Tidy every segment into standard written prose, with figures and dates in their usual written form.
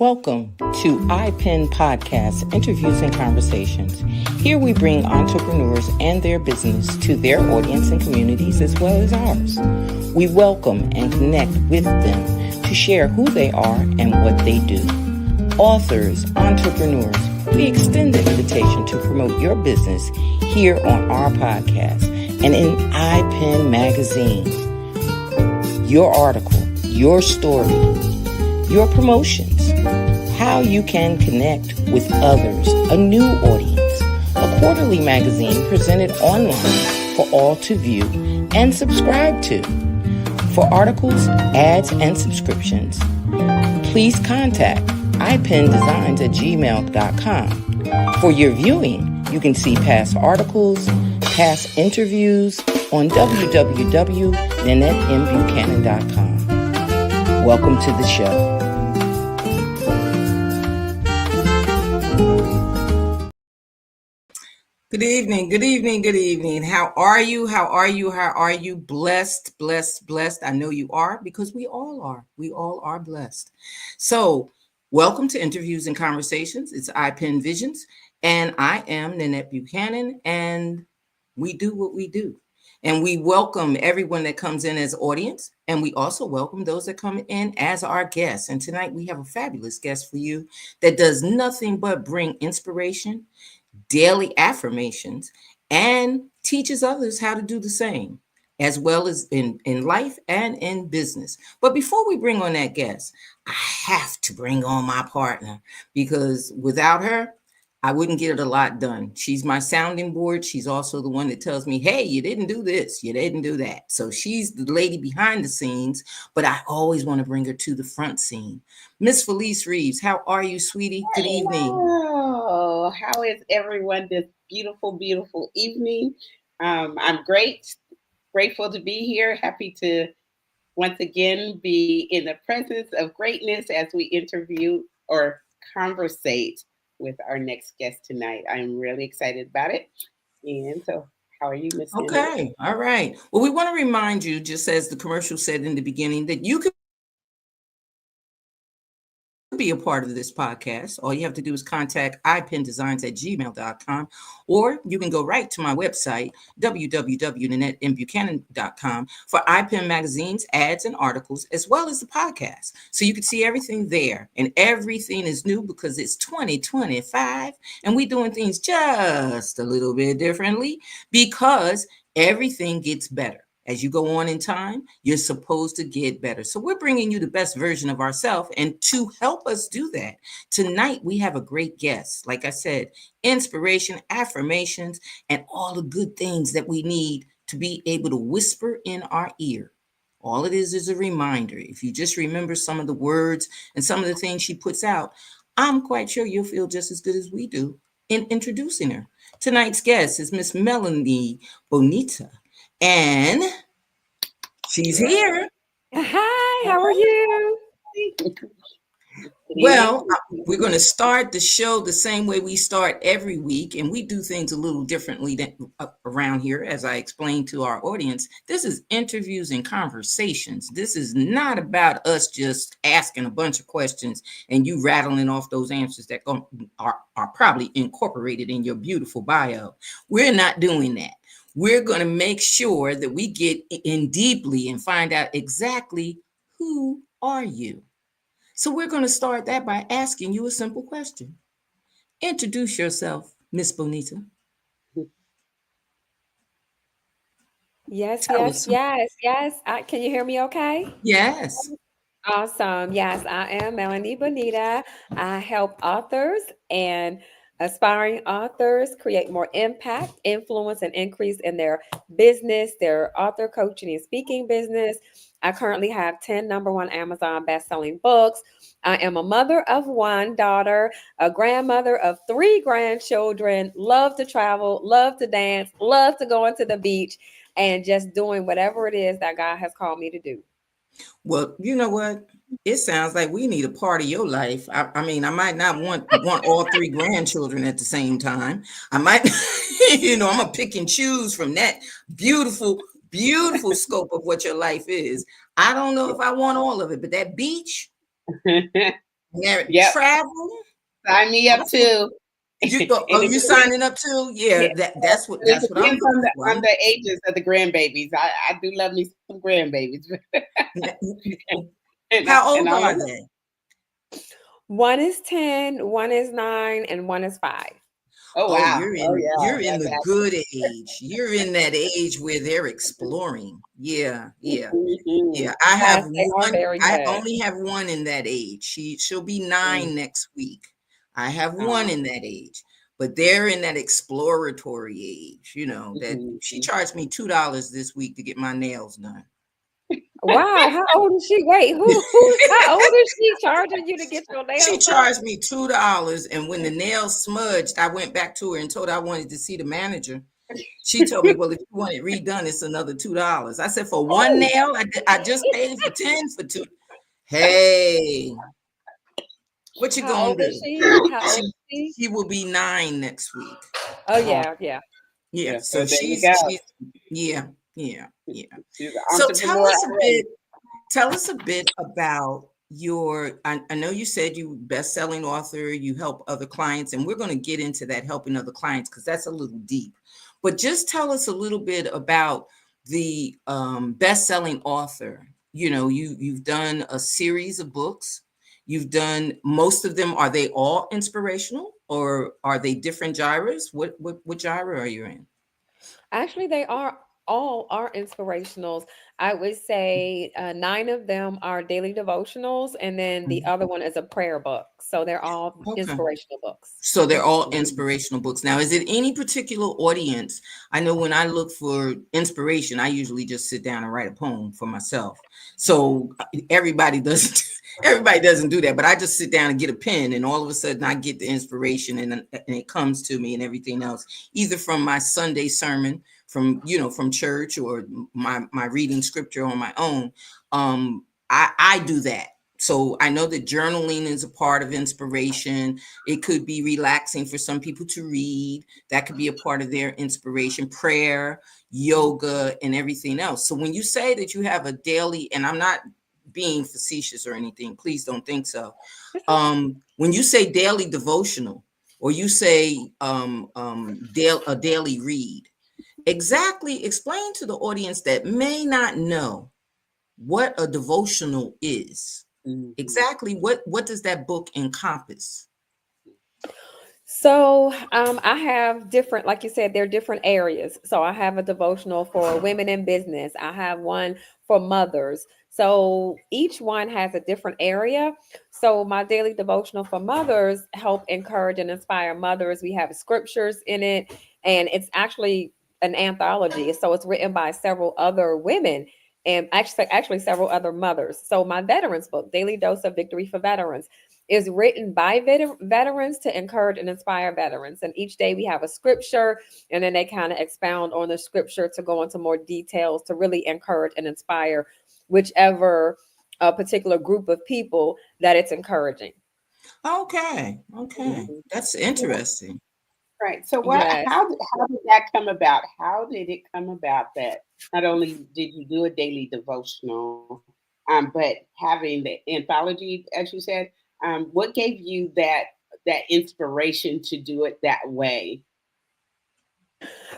Welcome to iPen Podcast, Interviews and Conversations. Here we bring entrepreneurs and their business to their audience and communities as well as ours. We welcome and connect with them to share who they are and what they do. Authors, entrepreneurs, we extend the invitation to promote your business here on our podcast and in iPen Magazine. Your article, your story, your promotions, how you can connect with others, a new audience, a quarterly magazine presented online for all to view and subscribe to. For articles, ads, and subscriptions, please contact ipendesigns@gmail.com. For your viewing, you can see past articles, past interviews on www.nanettembuchanan.com. Welcome to the show. Good evening, good evening, good evening. How are you? How are you? How are you? Blessed, blessed, blessed. I know you are because we all are. We all are blessed. So welcome to Interviews and Conversations. It's iPen Visions, and I am Nanette Buchanan, and we do what we do. And we welcome everyone that comes in as audience, and we also welcome those that come in as our guests. And tonight we have a fabulous guest for you that does nothing but bring inspiration, daily affirmations, and teaches others how to do the same, as well as in life and in business. But before we bring on that guest, I have to bring on my partner, because without her, I wouldn't get a lot done. She's my sounding board. She's also the one that tells me, hey, you didn't do this, you didn't do that. So she's the lady behind the scenes, but I always want to bring her to the front scene. Miss Felice Reeves, how are you, sweetie? Good evening. Oh, how is everyone this beautiful, beautiful evening? I'm great, grateful to be here, happy to once again be in the presence of greatness as we interview or conversate with our next guest tonight. I'm really excited about it. And so, how are you, Miss Nanette? Okay, all right. Well, we want to remind you, just as the commercial said in the beginning, that you can be a part of this podcast. All you have to do is contact ipendesigns@gmail.com, or you can go right to my website, www.nanettembuchanan.com, for iPen magazines, ads, and articles, as well as the podcast. So you can see everything there, and everything is new because it's 2025, and we're doing things just a little bit differently because everything gets better. As you go on in time, you're supposed to get better. So we're bringing you the best version of ourselves. And to help us do that, tonight we have a great guest. Like I said, inspiration, affirmations, and all the good things that we need to be able to whisper in our ear. All it is a reminder. If you just remember some of the words and some of the things she puts out, I'm quite sure you'll feel just as good as we do in introducing her. Tonight's guest is Miss Melanie Bonita. And she's here. Hi, how are you? Well, we're going to start the show the same way we start every week, and we do things a little differently around here, as I explained to our audience. This is interviews and conversations. This is not about us just asking a bunch of questions and you rattling off those answers that are probably incorporated in your beautiful bio. We're not doing that. We're going to make sure that we get in deeply and find out exactly who are you. So we're going to start that by asking you a simple question. Introduce yourself, Miss Bonita. Yes. Can Can you hear me okay? Yes. Awesome. Yes, I am Melanie Bonita. I help authors and aspiring authors create more impact, influence, and increase in their business, their author coaching and speaking business. I currently have 10 number one Amazon best-selling books. I am a mother of one daughter, a grandmother of 3 grandchildren, love to travel, love to dance, love to go into the beach, and just doing whatever it is that God has called me to do. Well, you know what? It sounds like we need a part of your life. I mean, I might not want all 3 grandchildren at the same time. I might, I'm gonna pick and choose from that beautiful scope of what your life is. I don't know if I want all of it, but that beach, Mary, Yep. travel. Sign me up Awesome. too. You And go, oh, it you depends, signing up too? yeah, Yeah, but it that's what I'm depends looking for. on the ages of the grandbabies. I do love me some grandbabies. How And old I'm are a, they? One is 10, one is 9, and one is 5. oh Oh, wow. Oh you're in yeah. the good age. You're in that age where they're exploring. Yeah, yeah. Yeah, Mhm. I have Yes, they are one. very I good. only have one in that age. She'll be Mm. 9 next week. I have one Uh, in that age, but they're in that exploratory age. That she mhm. charged me $2 this week to get my nails done. Wow, how old is she? Wait, how old is she charging you to get your She nails done? charged me $2, and when the nails smudged, I went back to her and told her I wanted to see the manager. She told me, "Well, if you want it redone, it's another $2." I said, "For one Oh, nail, I just paid for 10 for two." Hey, what you How gonna old is do? she? How old She is she? she will be 9 next week. Oh uh, yeah, yeah. Yeah, yeah. so So there you go. she's yeah, yeah, yeah. She's an So entrepreneur already. tell us a bit about I know you said you best-selling author, you help other clients, and we're going to get into that helping other clients because that's a little deep. But just tell us a little bit about the best-selling author. You've done a series of books. You've done most of them. Are they all inspirational or are they different genres? What genre are you in? Actually, they are all are inspirationals. I would say 9 of them are daily devotionals, and then the Mhm. other one is a prayer book. So they're all Okay. inspirational books. So they're all Mhm. inspirational books. Now, is it any particular audience? I know when I look for inspiration, I usually just sit down and write a poem for myself. So everybody doesn't everybody doesn't do that, but I just sit down and get a pen and all of a sudden I get the inspiration and it comes to me and everything else, either from my Sunday sermon, from church or my reading scripture on my own. I do that. So I know that journaling is a part of inspiration. It could be relaxing for some people to read. That could be a part of their inspiration, prayer, yoga, and everything else. So when you say that you have a daily, and I'm not being facetious or anything, please don't think so. It's okay. When you say daily devotional, or you say a daily read, exactly explain to the audience that may not know what a devotional is. Mhm. Exactly what does that book encompass? So I have different, like you said, they're different areas. So I have a devotional for women in business. I have one for mothers. So each one has a different area. So my daily devotional for mothers help encourage and inspire mothers. We have scriptures in it, and it's actually an anthology. So it's written by several other women and actually several other mothers. So my veterans book, Daily Dose of Victory for Veterans, is written by veterans to encourage and inspire veterans. And each day we have a scripture, and then they kind of expound on the scripture to go into more details to really encourage and inspire whichever particular group of people that it's encouraging. Okay, okay. Mhm. That's Yeah. interesting. Right. So Yes. how did that come about? How did it come about that not only did you do a daily devotional, but having the anthology, as you said, what gave you that inspiration to do it that way?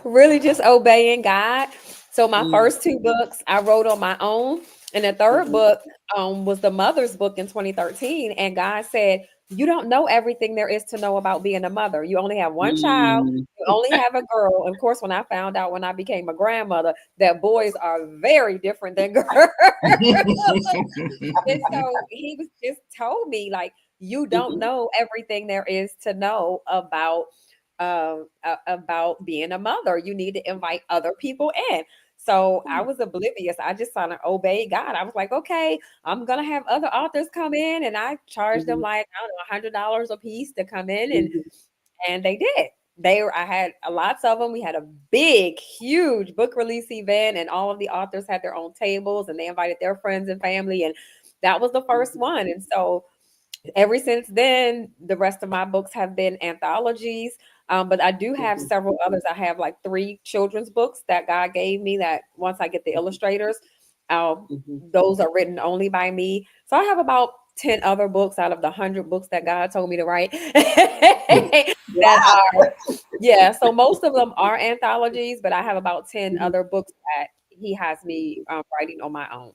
Really just obeying God. So my Mm, first two books I wrote on my own, and the third mhm, book was the mother's book in 2013. And God said, "You don't know everything there is to know about being a mother. You only have one child. mm. You only have a girl." And of course, when I found out when I became a grandmother that boys are very different than girls, and so he was just told me like, "You don't Mhm, know everything there is to know about being a mother. You need to invite other people in." So I was oblivious. I just kind of obeyed God. I was like, okay, I'm gonna have other authors come in, and I charged them mhm, like I don't know, $100 a piece to come in, and mhm, they did. I had lots of them. We had a big, huge book release event, and all of the authors had their own tables, and they invited their friends and family, and that was the first mhm, one. And so ever since then, the rest of my books have been anthologies. But I do have mhm, several others. I have like 3 children's books that God gave me that once I get the illustrators, mhm, those are written only by me. So I have about 10 other books out of the 100 books that God told me to write that Wow. are, yeah. So most of them are anthologies, but I have about 10 Mhm. other books that He has me writing on my own.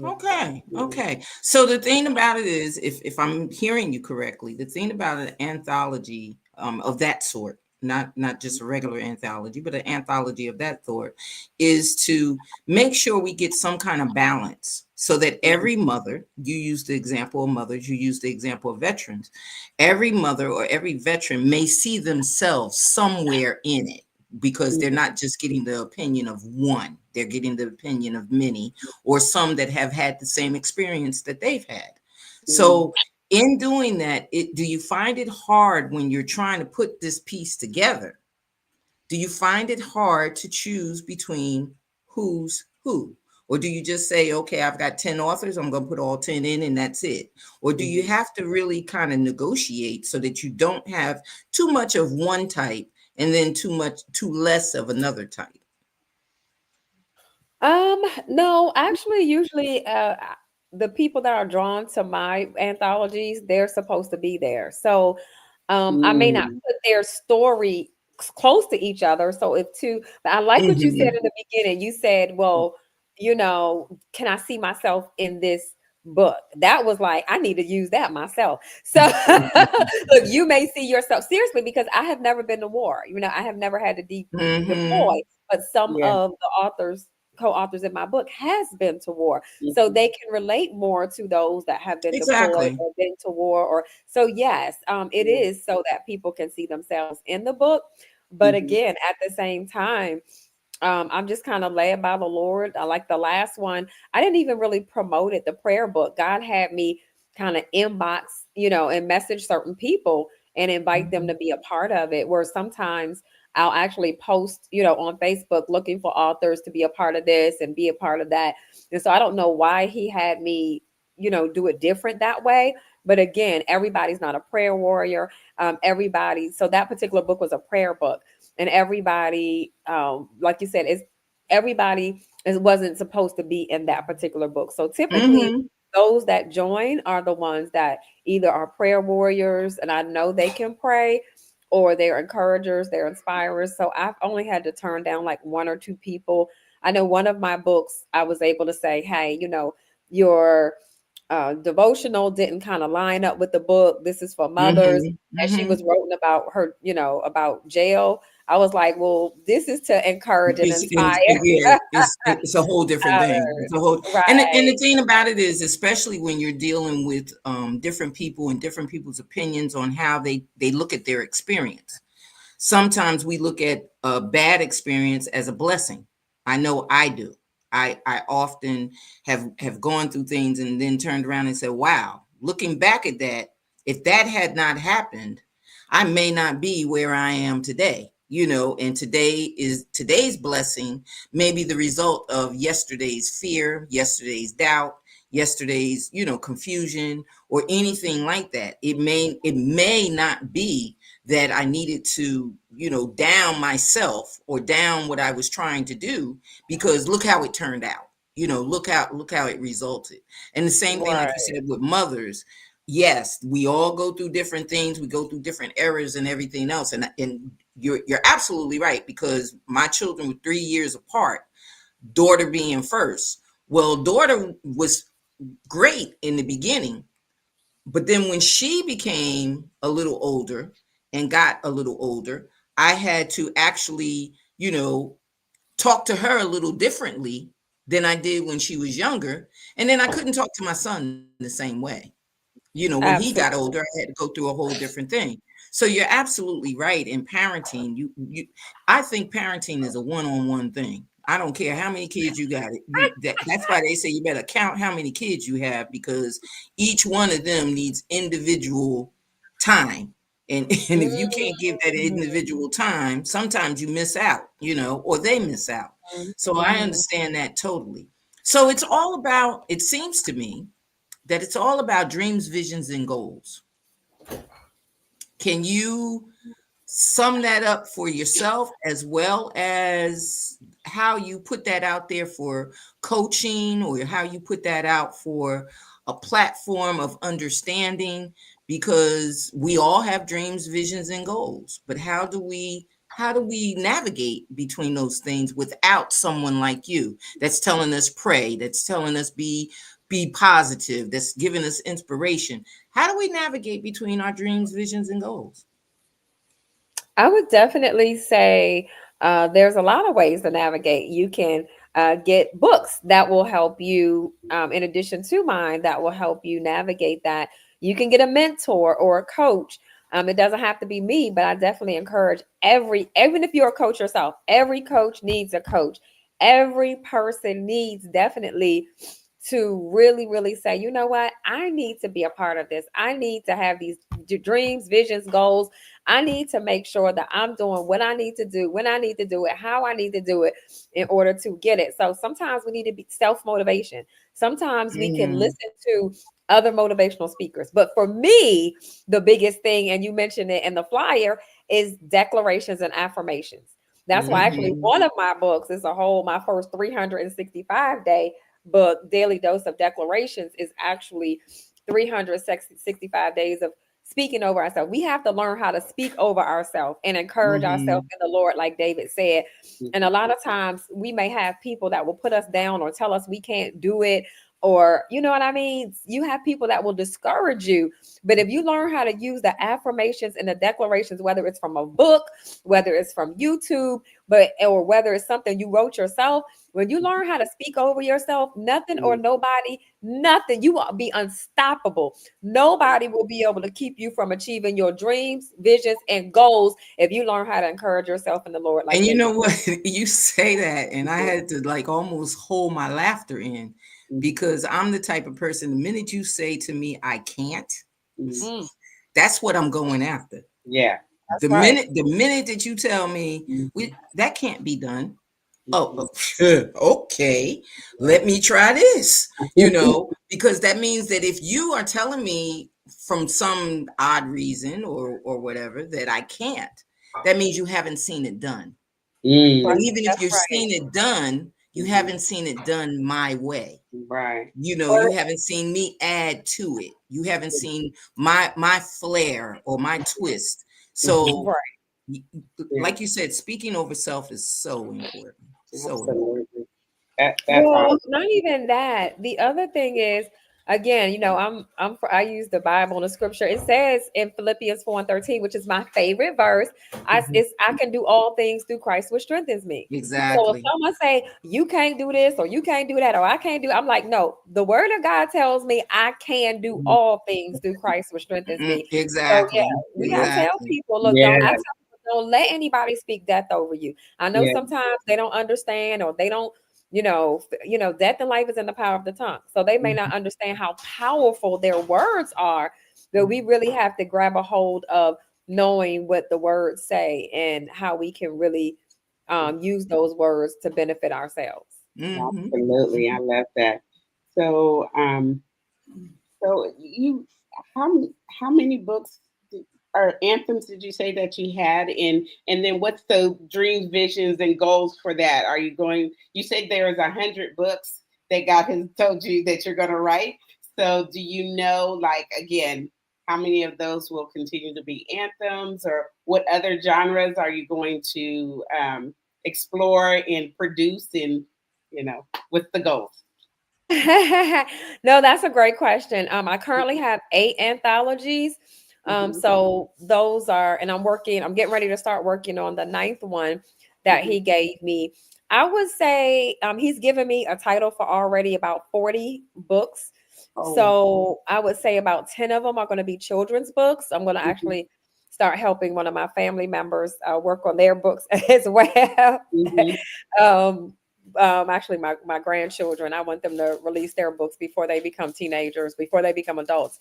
Okay, okay. So the thing about it is, if I'm hearing you correctly, the thing about an anthology of that sort, not just a regular anthology, but an anthology of that sort, is to make sure we get some kind of balance, so that Mhm. every mother, you use the example of mothers, you use the example of veterans, every mother or every veteran may see themselves somewhere in it, because they're Mhm. not just getting the opinion of one, they're getting the opinion of many, or some that have had the same experience that they've had. Mhm. So, in doing that, do you find it hard when you're trying to put this piece together? Do you find it hard to choose between who's who? Or do you just say, okay, I've got 10 authors, I'm going to put all 10 in and that's it? Or do you Mhm. have to really kind of negotiate so that you don't have too much of one type and then too less of another type? No, actually, usually, the people that are drawn to my anthologies, they're supposed to be there. So, I may not Mm. put their story close to each other. So if two, but I like what you said Hmm. in the beginning. You said, well, can I see myself in this book? That was like, I need to use that myself. So look, you may see yourself seriously because I have never been to war. I have never had to deploy, Hmm. but some Yeah. of the co-authors in my book has been to war, so Mhm. they can relate more to those that have been deployed Exactly. or been to war. Or so yes, it Yeah. is so that people can see themselves in the book. But Mhm. again, at the same time, I'm just kind of led by the Lord. I like the last one. I didn't even really promote it, the prayer book. God had me kind of inbox, and message certain people and invite them to Mhm. be a part of it. Where sometimes I'll actually post, on Facebook looking for authors to be a part of this and be a part of that. And so I don't know why he had me, do it different that way. But again, everybody's not a prayer warrior. So that particular book was a prayer book, and everybody, like you said, is everybody wasn't supposed to be in that particular book. So typically, Mhm. those that join are the ones that either are prayer warriors, and I know they can pray, or they're encouragers, they're inspirers. So I've only had to turn down like one or two people. I know one of my books, I was able to say, hey, your devotional didn't kind of line up with the book. This is for mothers. Mhm. And she was Mhm. writing about her, about jail. I was like, well, this is to encourage and inspire. Yeah, it's a whole different thing. It's a whole, and Right. the thing about it is, especially when you're dealing with different people and different people's opinions on how they look at their experience. Sometimes we look at a bad experience as a blessing. I know I do. I often have gone through things and then turned around and said, wow, looking back at that, if that had not happened, I may not be where I am today. And today's blessing may be the result of yesterday's fear, yesterday's doubt, yesterday's, confusion, or anything like that. It may not be that I needed to, down myself or down what I was trying to do, because look how it turned out. Look how it resulted. And the same thing, like you Right. said, with mothers. Yes, we all go through different things. We go through different errors and everything else. And you're absolutely right, because my children were 3 years apart. Daughter being first. Well, daughter was great in the beginning, but then when she became a little older and got a little older, I had to actually, talk to her a little differently than I did when she was younger. And then I couldn't talk to my son the same way. When he got older, I Absolutely. had to go through a whole different thing. So you're absolutely right. In parenting, I think parenting is a one-on-one thing. I don't care how many kids you got. That's why they say you better count how many kids you have, because each one of them needs individual time. And if you can't give that Mhm. individual time, sometimes you miss out, or they miss out. So I Mhm. understand that totally. So it seems to me that it's all about dreams, visions, and goals. Can you sum that up for yourself, as well as how you put that out there for coaching, or how you put that out for a platform of understanding, because we all have dreams, visions, and goals. But how do we navigate between those things without someone like you that's telling us pray, that's telling us be positive, that's giving us inspiration? How do we navigate between our dreams, visions, and goals? I would definitely say there's a lot of ways to navigate. You can get books that will help you, in addition to mine, that will help you navigate that. You can get a mentor or a coach. It doesn't have to be me, but I definitely encourage even if you're a coach yourself, every coach needs a coach. Every person needs definitely to really, really say, you know what, I need to be a part of this. I need to have these dreams, visions, goals. I need to make sure that I'm doing what I need to do, when I need to do it, how I need to do it in order to get it. So sometimes we need to be self motivation. Sometimes we can Mm, listen to other motivational speakers. But for me, the biggest thing, and you mentioned it in the flyer, is declarations and affirmations. That's why actually mhm, one of my books is my first 365-day book, Daily Dose of Declarations, is actually 365 days of speaking over ourselves. We have to learn how to speak over ourselves and encourage ourselves mhm, in the Lord, like David said. And a lot of times we may have people that will put us down or tell us we can't do it, or you know what I mean? You have people that will discourage you. But if you learn how to use the affirmations and the declarations, whether it's from a book, whether it's from YouTube, or whether it's something you wrote yourself, when you learn how to speak over yourself, nothing or nobody, nothing, you will be unstoppable. Nobody will be able to keep you from achieving your dreams, visions, and goals if you learn how to encourage yourself in the Lord, like and you David know said. what? You say that, and I had to like almost hold my laughter in, because I'm the type of person, the minute you say to me, I can't, Mm, that's what I'm going after. Yeah. that's right. The minute that you tell me that can't be done, oh, Mhm. okay, let me try this, because that means that if you are telling me from some odd reason or whatever that I can't, that means you haven't seen it done. Right. And Mm, even if That's you're right. seeing it done, you mhm. haven't seen it done my way. Right. You haven't seen me add to it. You haven't seen my flair or my twist. Mhm. So, Right. y- Yeah, like you said, speaking over self is so important. So important. absolutely. That's Well, awesome. not even that. The other thing is, again, I use the Bible and the scripture. It says in Philippians 4:13, which is my favorite verse, Mhm. I can do all things through Christ, which strengthens me. So if Exactly. someone say you can't do this or you can't do that or I can't do, I'm like, no, the word of God tells me I can do Mhm. all things through Christ, which strengthens me. So yeah, Exactly. we gotta tell Exactly. people, look, Yeah, I tell people, don't let anybody speak death over you. I know yeah. sometimes they don't understand or they don't death and life is in the power of the tongue. So they may not Mhm. understand how powerful their words are, but we really have to grab a hold of knowing what the words say and how we can really use those words to benefit ourselves. Hmm. Absolutely. I love that. So, so how many books or anthems did you say that you had, and then what's the dreams, visions, and goals for that? Are you going? You said there is 100 books that God has told you that you're going to write. So, do you know, like again, how many of those will continue to be anthems, or what other genres are you going to explore and produce, and what's the goals? No, that's a great question. I currently have 8 anthologies. Mhm, So those are, and I'm getting ready to start working on the ninth one that mhm. he gave me. I would say he's given me a title for already about 40 books. Oh, So I would say about 10 of them are going to be children's books. I'm going to mhm, actually start helping one of my family members work on their books as well. mhm. um, Actually my grandchildren, I want them to release their books before they become teenagers, before they become adults.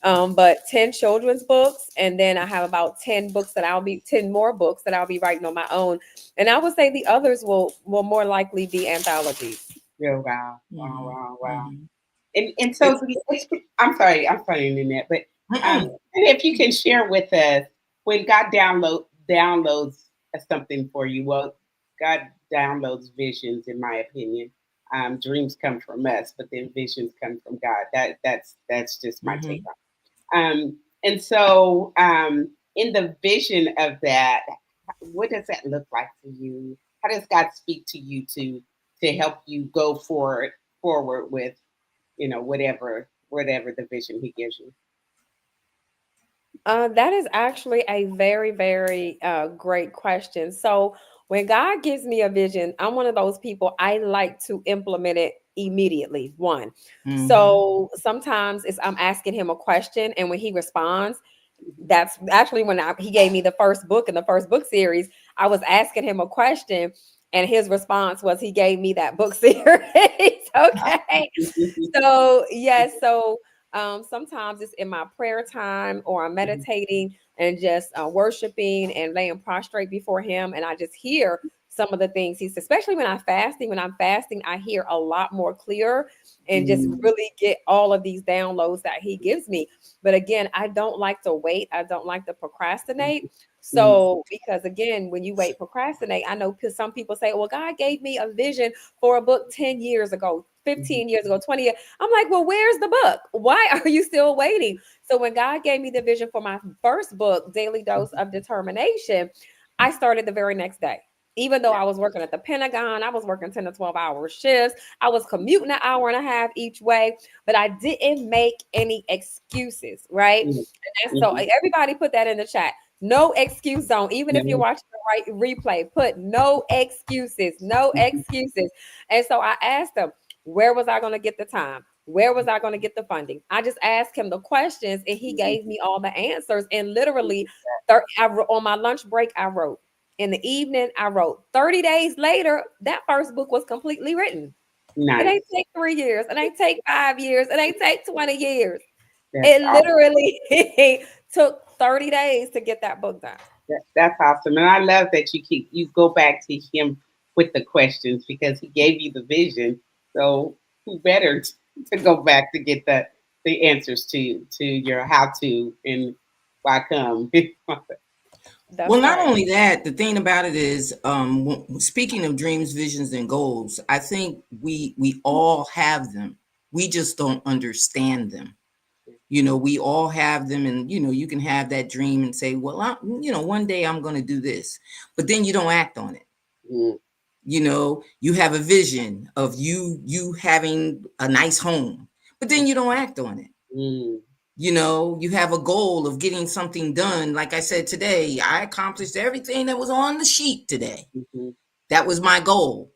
But 10 children's books, and then I have about 10 more books that I'll be writing on my own, and I would say the others will more likely be anthologies. Yeah, wow, wow, Hmm. wow, wow. Hmm. And so It's I'm sorry, Nanette, but mm-mm. and if you can share with us when God downloads something for you. Well, God downloads visions, in my opinion. dreams come from us, but then visions come from God. That's just my take Mm-hmm. on it. And so, in the vision of that, what does that look like for you? How does God speak to you to help you go forward with, whatever the vision He gives you? That is actually a very, very great question. So, when God gives me a vision, I'm one of those people, I like to implement it immediately. One. Mm-hmm. So, sometimes I'm asking him a question, and when he responds, that's actually when he gave me the first book in the first book series. I was asking him a question, and his response was he gave me that book series. Okay. So, yes. So, sometimes it's in my prayer time or I'm meditating and just worshiping and laying prostrate before him. And I just hear some of the things he's, especially when I'm fasting. When I'm fasting, I hear a lot more clear and just Mm, really get all of these downloads that he gives me. But again, I don't like to wait. I don't like to procrastinate. mm, So, because again, when you wait, procrastinate, I know because some people say, well, God gave me a vision for a book 10 years ago, mhm, 15 years ago, 20 years. I'm like, well, where's the book? Why are you still waiting? So, when God gave me the vision for my first book, Daily Dose of Determination, I started the very next day. Even though I was working at the Pentagon, I was working 10 to 12-hour shifts. I was commuting an hour and a half each way, but I didn't make any excuses, right? mm, And so mhm. everybody put that in the chat. No excuse zone. Even if you're No, watching the right replay, put no excuses, no mhm, excuses. And so I asked them, where was I going to get the time? Where was I going to get the funding? I just asked him the questions and he mhm. gave me all the answers. And literally, on my lunch break, I wrote. In the evening, I wrote. 30 days later, that first book was completely written. It ain't Nice. take 3 years. It ain't take 5 years. It ain't take 20 years. That's It awesome. literally took 30 days to get that book done. That's awesome, and I love that you go back to him with the questions because he gave you the vision. So who better to go back to get the answers to your how to and why come? That's Well, not right. only that, the thing about it is, speaking of dreams, visions, and goals, I think we all have them. We just don't understand them. We all have them, and you can have that dream and say, "Well, one day I'm going to do this," but then you don't act on it. Mm, You have a vision of you having a nice home, but then you don't act on it. mm, You have a goal of getting something done. Like I said today, I accomplished everything that was on the sheet today. mhm, That was my goal.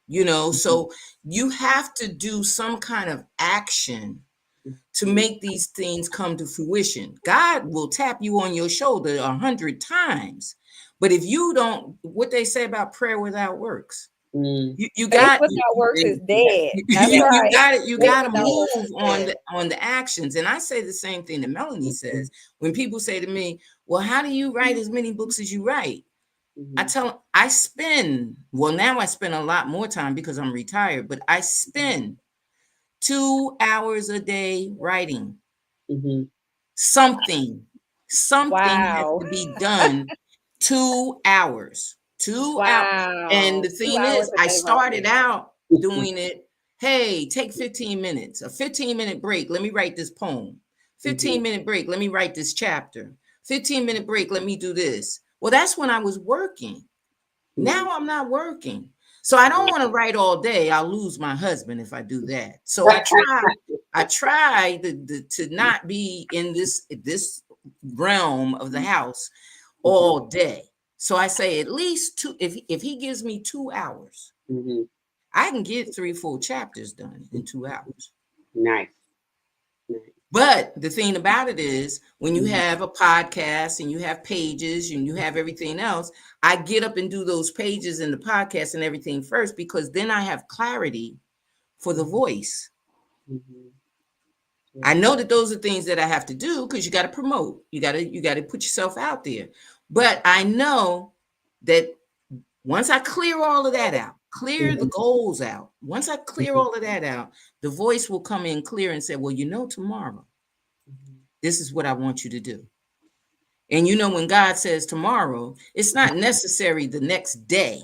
mhm, So you have to do some kind of action to mhm, make these things come to fruition. God will tap you on your shoulder 100 times, but if you don't, what they say about prayer without works, mm. you Faith got without works is dead. That's Yeah, you right. got it. You Faith got to without works move is on dead. the actions. And I say the same thing that Melanie mhm, says when people say to me, "Well, how do you write as many books as you write?" I mhm, tell them I spend. Well, now I spend a lot more time because I'm retired, but I spend 2 hours a day writing mhm, something. Something has Wow. to be done. 2 hours. 2 hours. And Wow. the Two thing hours is, a I day started writing. out mhm, doing it. Hey, take 15 minutes, a 15-minute break. Let me write this poem. mhm, 15-minute break. Let me write this chapter. 15-minute break. Let me do this. Well, that's when I was working. mhm. Now I'm not working. So I don't want to write all day. I'll lose my husband if I do that. So I try to not be in this realm of the house Mhm, all day. So I say at least two. If he gives me 2 hours, mhm. I can get three full chapters done in 2 hours. Nice. Nice. But the thing about it is, when you Mhm, have a podcast and you have pages and you have everything else, I get up and do those pages and the podcast and everything first because then I have clarity for the mhm, voice. mhm. I Yeah. know that those are things that I have to do because you got to promote. You got to put yourself out there. But I know that once I clear all of that out, clear the Mhm, goals out, once I clear mhm, all of that out, the voice will come in clear and say, well, tomorrow, mhm. this is what I want you to do. And when God says tomorrow, it's not necessary the next day,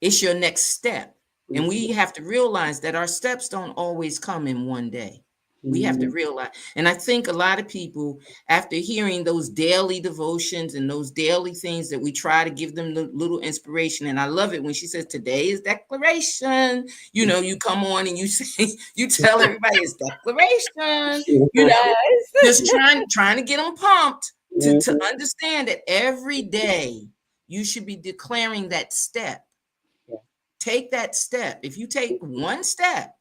it's your next step. And Mhm. we have to realize that our steps don't always come in one day. We have to Mhm. realize. And I think a lot of people, after hearing those daily devotions and those daily things that we try to give them the little inspiration. And I love it when she says, today is declaration. You know, you come on and you say, you tell everybody it's declaration, you know, Yes. just trying to get them pumped to Mhm. understand that every day you should be declaring that step. Yeah. Take that step. If you take one step,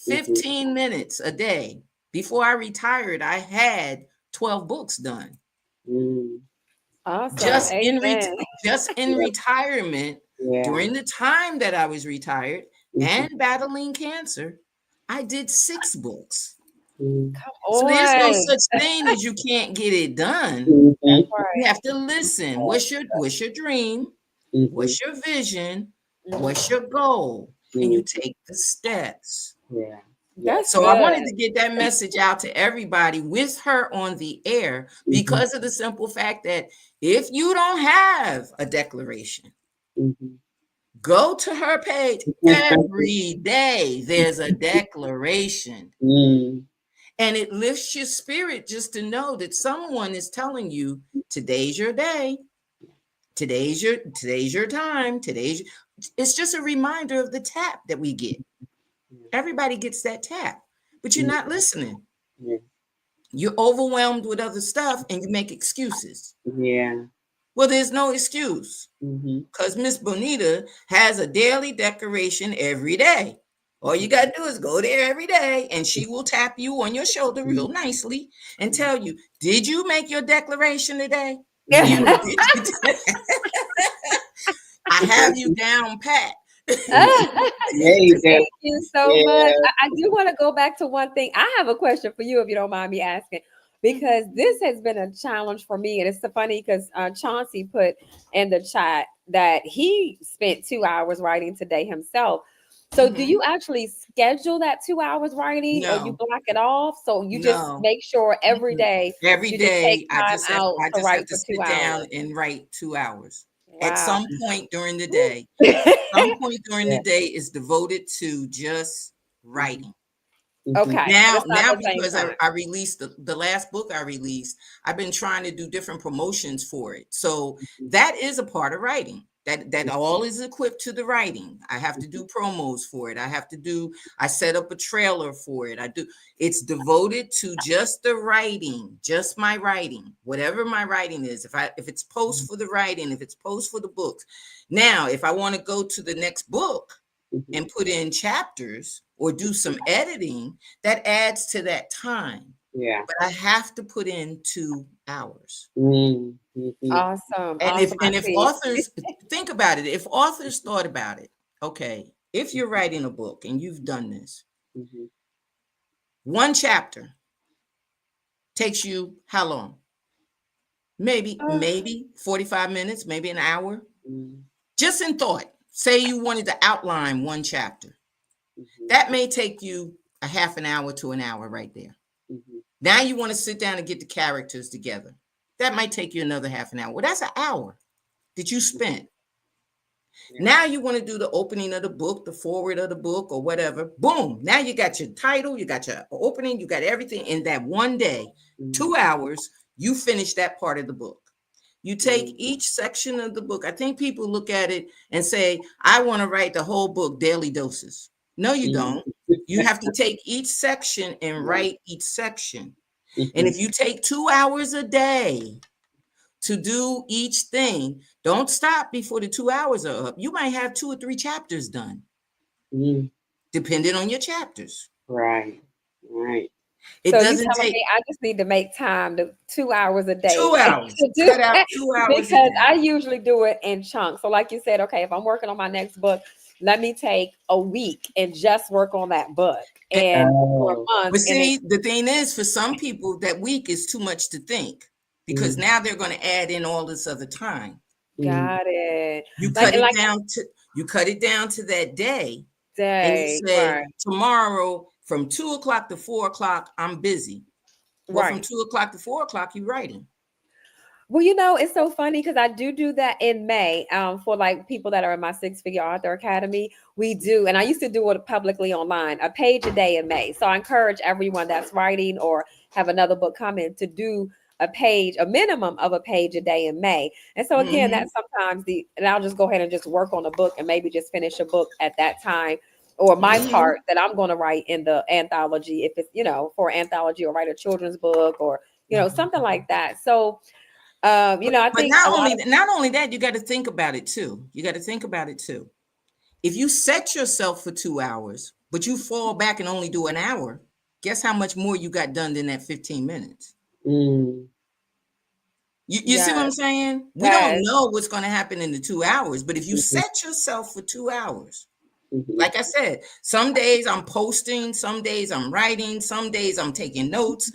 Mhm. 15 minutes a day. Before I retired, I had 12 books done. Mhm. Awesome. Just in Amen. just in Yeah. retirement, Yeah. during the time that I was retired Mhm. and battling cancer, I did 6 books. Mhm. Come So there's no on. such thing as you can't get it done. That's Mhm. You right. have to listen. What's your dream? Mhm. What's your vision? What's Mhm. your goal? And you Mhm. take the steps. Yeah. Yes. That's So I good. wanted to get that message out to everybody with her on the air Mhm. because of the simple fact that if you don't have a declaration, Mhm. go to her page every day. There's a declaration. Mhm. And it lifts your spirit just to know that someone is telling you today's your day. Today's your time. It's just a reminder of the tap that we get. Everybody gets that tap, but you're Mhm. not listening. Yeah. You're overwhelmed with other stuff and you make excuses. Yeah. Well, there's no excuse Mhm. because Miss Bonita has a daily declaration every day. All you got to do is go there every day and she will tap you on your shoulder real nicely and tell you, did you make your declaration today? You know, Mhm. I have you down pat. Yeah, you Thank do. you so much. Yeah. I do want to go back to one thing. I have a question for you, if you don't mind me asking, because this has been a challenge for me. And it's so funny because Chauncey put in the chat that he spent 2 hours writing today himself. So, do Mhm. you actually schedule that 2 hours writing or you No, block it off? So, you just no. make sure every Mm-mm. day Every you just take day, time out I to just have write to for two sit down hours. and write 2 hours. At Wow. some point during the Woo. day, some point during the Yeah. day is devoted to just Mhm. writing. Mhm. Okay. But Now, it's not now the same because time. I released the last book I released, I've been trying to do different promotions for it. So that is a part of writing. That all is equipped to the writing. I have to do promos for it. I set up a trailer for it. It's devoted to just the writing, just my writing, whatever my writing is. If it's post for the writing, if it's post for the books. Now, if I want to go to the next book Mhm. and put in chapters or do some editing, that adds to that time. Yeah. But I have to put in 2 hours. Mhm. Mhm. Awesome. And if Awesome. I and if see. authors think about it, if authors thought about it, okay, if you're writing a book and you've done this, Mhm. one chapter takes you how long? Uh, Maybe 45 minutes, maybe an hour. Mhm. Just in thought. Say you wanted to outline one chapter. Mhm. That may take you a half an hour to an hour right there. Mhm. Now you want to sit down and get the characters together. That might take you another half an hour. Well, that's an hour that you spent. Yeah. Now you want to do the opening of the book, the forward of the book, or whatever. Boom. Now you got your title, you got your opening, you got everything in that one day, Mhm. 2 hours, you finish that part of the book. You take Mhm. each section of the book. I think people look at it and say, I want to write the whole book, daily doses. No, you don't. Mhm. You have to take each section and Right. write each section. And Mhm. if you take 2 hours a day to do each thing, don't stop before the 2 hours are up. You might have 2 or 3 chapters done, Mhm. depending on your chapters. Right. Right. It so you doesn't telling take me I just need to make time to 2 hours a day 2 hours. to do Cut out that 2 hours a because day. I usually do it in chunks. So like you said, okay, if I'm working on my next book, let me take a week and just work on that book And, and for Oh. a month but and then see, the thing is, for some people, that week is too much to think because Mhm. now they're going to add in all this other time. Mhm. got it. You Like cut and it like down to you cut it down to that day, and you day, say right. tomorrow from 2 o'clock to 4 o'clock, I'm busy. Well, from Right. 2 o'clock to 4 o'clock, you're writing. Well, it's so funny because I do that in May for like people that are in my Six Figure Author Academy. We do, and I used to do it publicly online, a page a day in May. So I encourage everyone that's writing or have another book coming to do a minimum of a page a day in May. And so again, Mm-hmm. that's sometimes and I'll just go ahead and just work on a book and maybe just finish a book at that time, or my Mm-hmm. part that I'm going to write in the anthology, if it's, for anthology, or write a children's book, or, something like that. So, I But think a lot of, not only that, you got to think about it too. You got to think about it too. If you set yourself for 2 hours, but you fall back and only do an hour, guess how much more you got done than that 15 minutes? Mm. You see what I'm yes, saying? We don't yes. know what's going to happen in the 2 hours, but if you Mhm. set yourself for 2 hours, Mhm. like I said, some days I'm posting, some days I'm writing, some days I'm taking notes.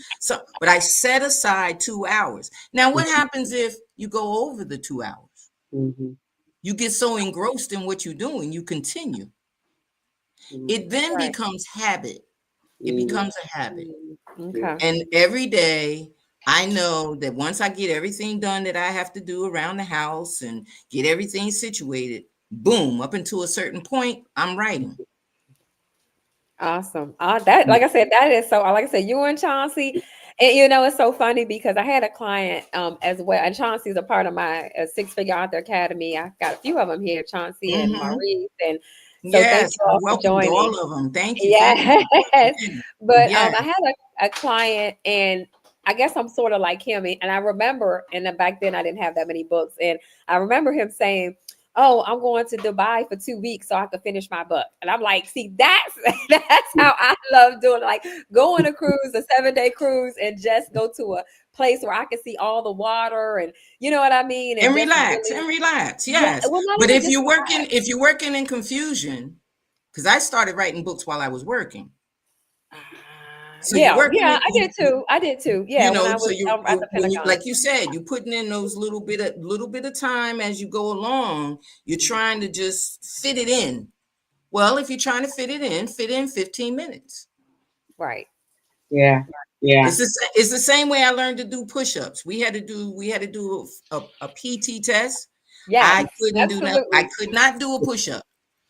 But I set aside 2 hours. Now, what happens if you go over the 2 hours? Mhm. You get so engrossed in what you're doing, you continue. Mhm. It then Right. becomes habit. It Mhm. becomes a habit. Yeah. Okay. And every day, I know that once I get everything done that I have to do around the house and get everything situated, boom, up until a certain point, I'm writing. Awesome. That, like I said, that is so. Like I said, you and Chauncey, and it's so funny because I had a client as well, and Chauncey's a part of my Six Figure Author Academy. I got a few of them here, Chauncey and Hmm. Maurice, and so thank Yes, you I all for welcomed joining. all of them. Thank you. Thank you. Yes, Yeah. but Yes. I had a client, and I guess I'm sort of like him, and I remember, and then back then I didn't have that many books, and I remember him saying, "Oh, I'm going to Dubai for 2 weeks so I could finish my book." And I'm like, see, that's that's how I love doing it. Like, go on a cruise, a 7-day cruise, and just go to a place where I can see all the water, and you know what I mean, and And just relax really, and relax. yeah. Yes. Well, not But even just relax. if you're working in confusion, because I started writing books while I was working. So you're Yeah, working yeah, in I did too. I did too. Yeah, when I so was at you the when you, Pentagon. like you said, you putting in those little bit of time as you go along. You're trying to just fit it in. Well, if you're trying to fit in 15 minutes. Right. Yeah. Yeah. It's the same way I learned to do push-ups. We had to do a PT test. Yes, I couldn't do that. I absolutely. could not do a push-up.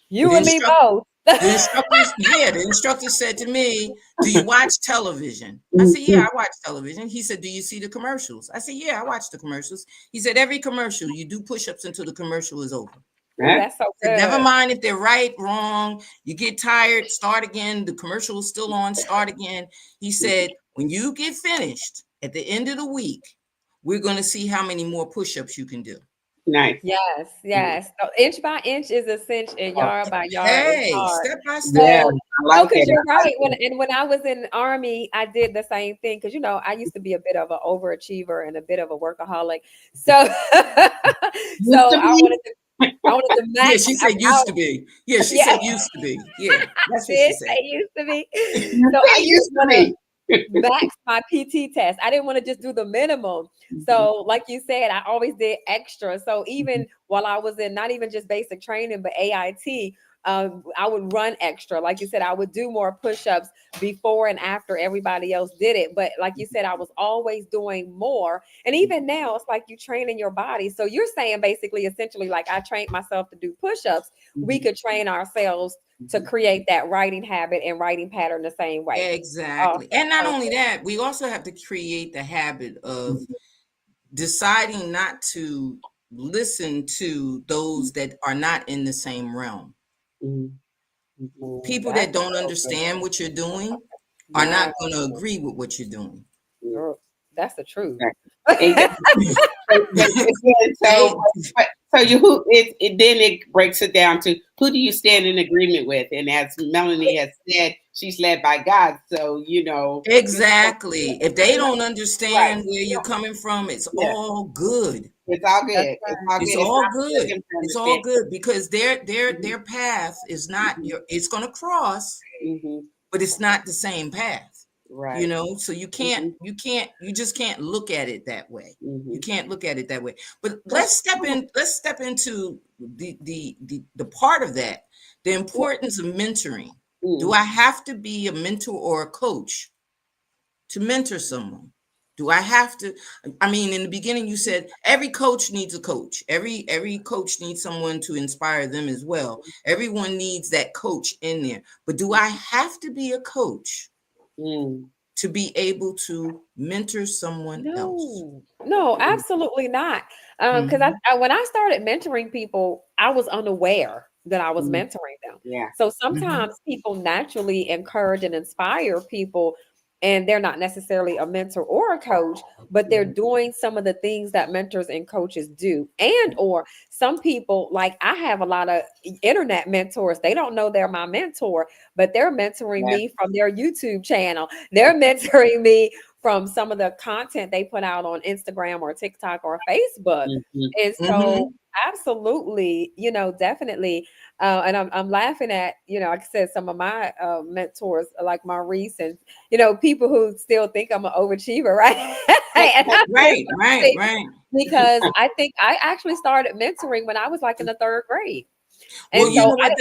You and me both. The instructor said to me, "Do you watch television?" I said, "Yeah, Mhm. I watch television." He said, "Do you see the commercials?" I said, "Yeah, I watch the commercials." He said, "Every commercial, you do push-ups until the commercial is over." Oh, Huh? that's so Said, "Never good. mind if they're right, wrong, you get tired, start again. The commercial is still on, start again." He said, "When you get finished at the end of the week, we're going to see how many more push-ups you can do." Nice. Yes, yes. So inch by inch is a cinch, and yard by yard is Hey, hard. step by Yeah, step. So, I no, like because it. you're I like right. it. When I was in the army, I did the same thing. Because I used to be a bit of an overachiever and a bit of a workaholic. So, Used to I be. wanted to Yeah, max she said out. used to be. Yeah, she Yeah, said used to be. Yeah, I that's what she did said. say used to be. You So I say didn't used to want to be. max my PT test. I didn't want to just do the minimum. Mhm. So, like you said, I always did extra. So Mhm. even while I was in not even just basic training, but AIT, I would run extra. Like you said, I would do more push-ups before and after everybody else did it. But like you said, I was always doing more. And even now, it's like you training your body. So you're saying basically, essentially, like I trained myself to do push-ups. We Mhm. could train ourselves to Mhm. create that writing habit and writing pattern the same way. Awesome. Exactly. And not only Perfect. that, we also have to create the habit of Mhm. deciding not to listen to those that are not in the same realm. Mhm. Mhm. Ooh, People that that's don't so good. understand what you're doing are Yeah, not going to agree with what you're doing. Mhm. girl, that's the truth. Exactly. Exactly. But again, They so you who it then it breaks it down to who do you stand in agreement with, and as Melanie has said, she's led by God. So you know, exactly. If they you know, don't right? understand where You you're know, coming from, it's yeah, all good. it's all That's good. It's right. all It's good. It's all not for good. them to It's all understand. good because Mhm. their path is not Mhm. your it's going to cross, Mhm. but it's not the same path. Right. So Mhm. you just can't look at it that way. You Mhm. can't look at it that way. But That's cool. let's step into the part of that, the Well, importance of mentoring. Do mm, I have to be a mentor or a coach to mentor someone? Do I have to? I mean, in the beginning, you said every coach needs a coach. Every coach needs someone to inspire them as well. Everyone needs that coach in there. But do I have to be a coach Mm, to be able to mentor someone else? No, no, mm, absolutely not. Because Mhm, when I started mentoring people, I was unaware that I was mm. mentoring them. Yeah. So mhm, sometimes people naturally encourage and inspire people, and they're not necessarily a mentor or a coach, but they're Mhm. doing some of the things that mentors and coaches do. And or some people, like I have a lot of internet mentors, they don't know they're my mentor, but they're mentoring Yeah. me from their YouTube channel. They're mentoring me from some of the content they put out on Instagram or TikTok or Facebook. Mhm. And so mhm. absolutely, definitely. And I'm laughing at, like I said, some of my mentors like Maurice and, people who still think I'm an overachiever, right? And I'm just Right, right, laughing right. because I think I actually started mentoring when I was like in the third grade. And Well, you so know what?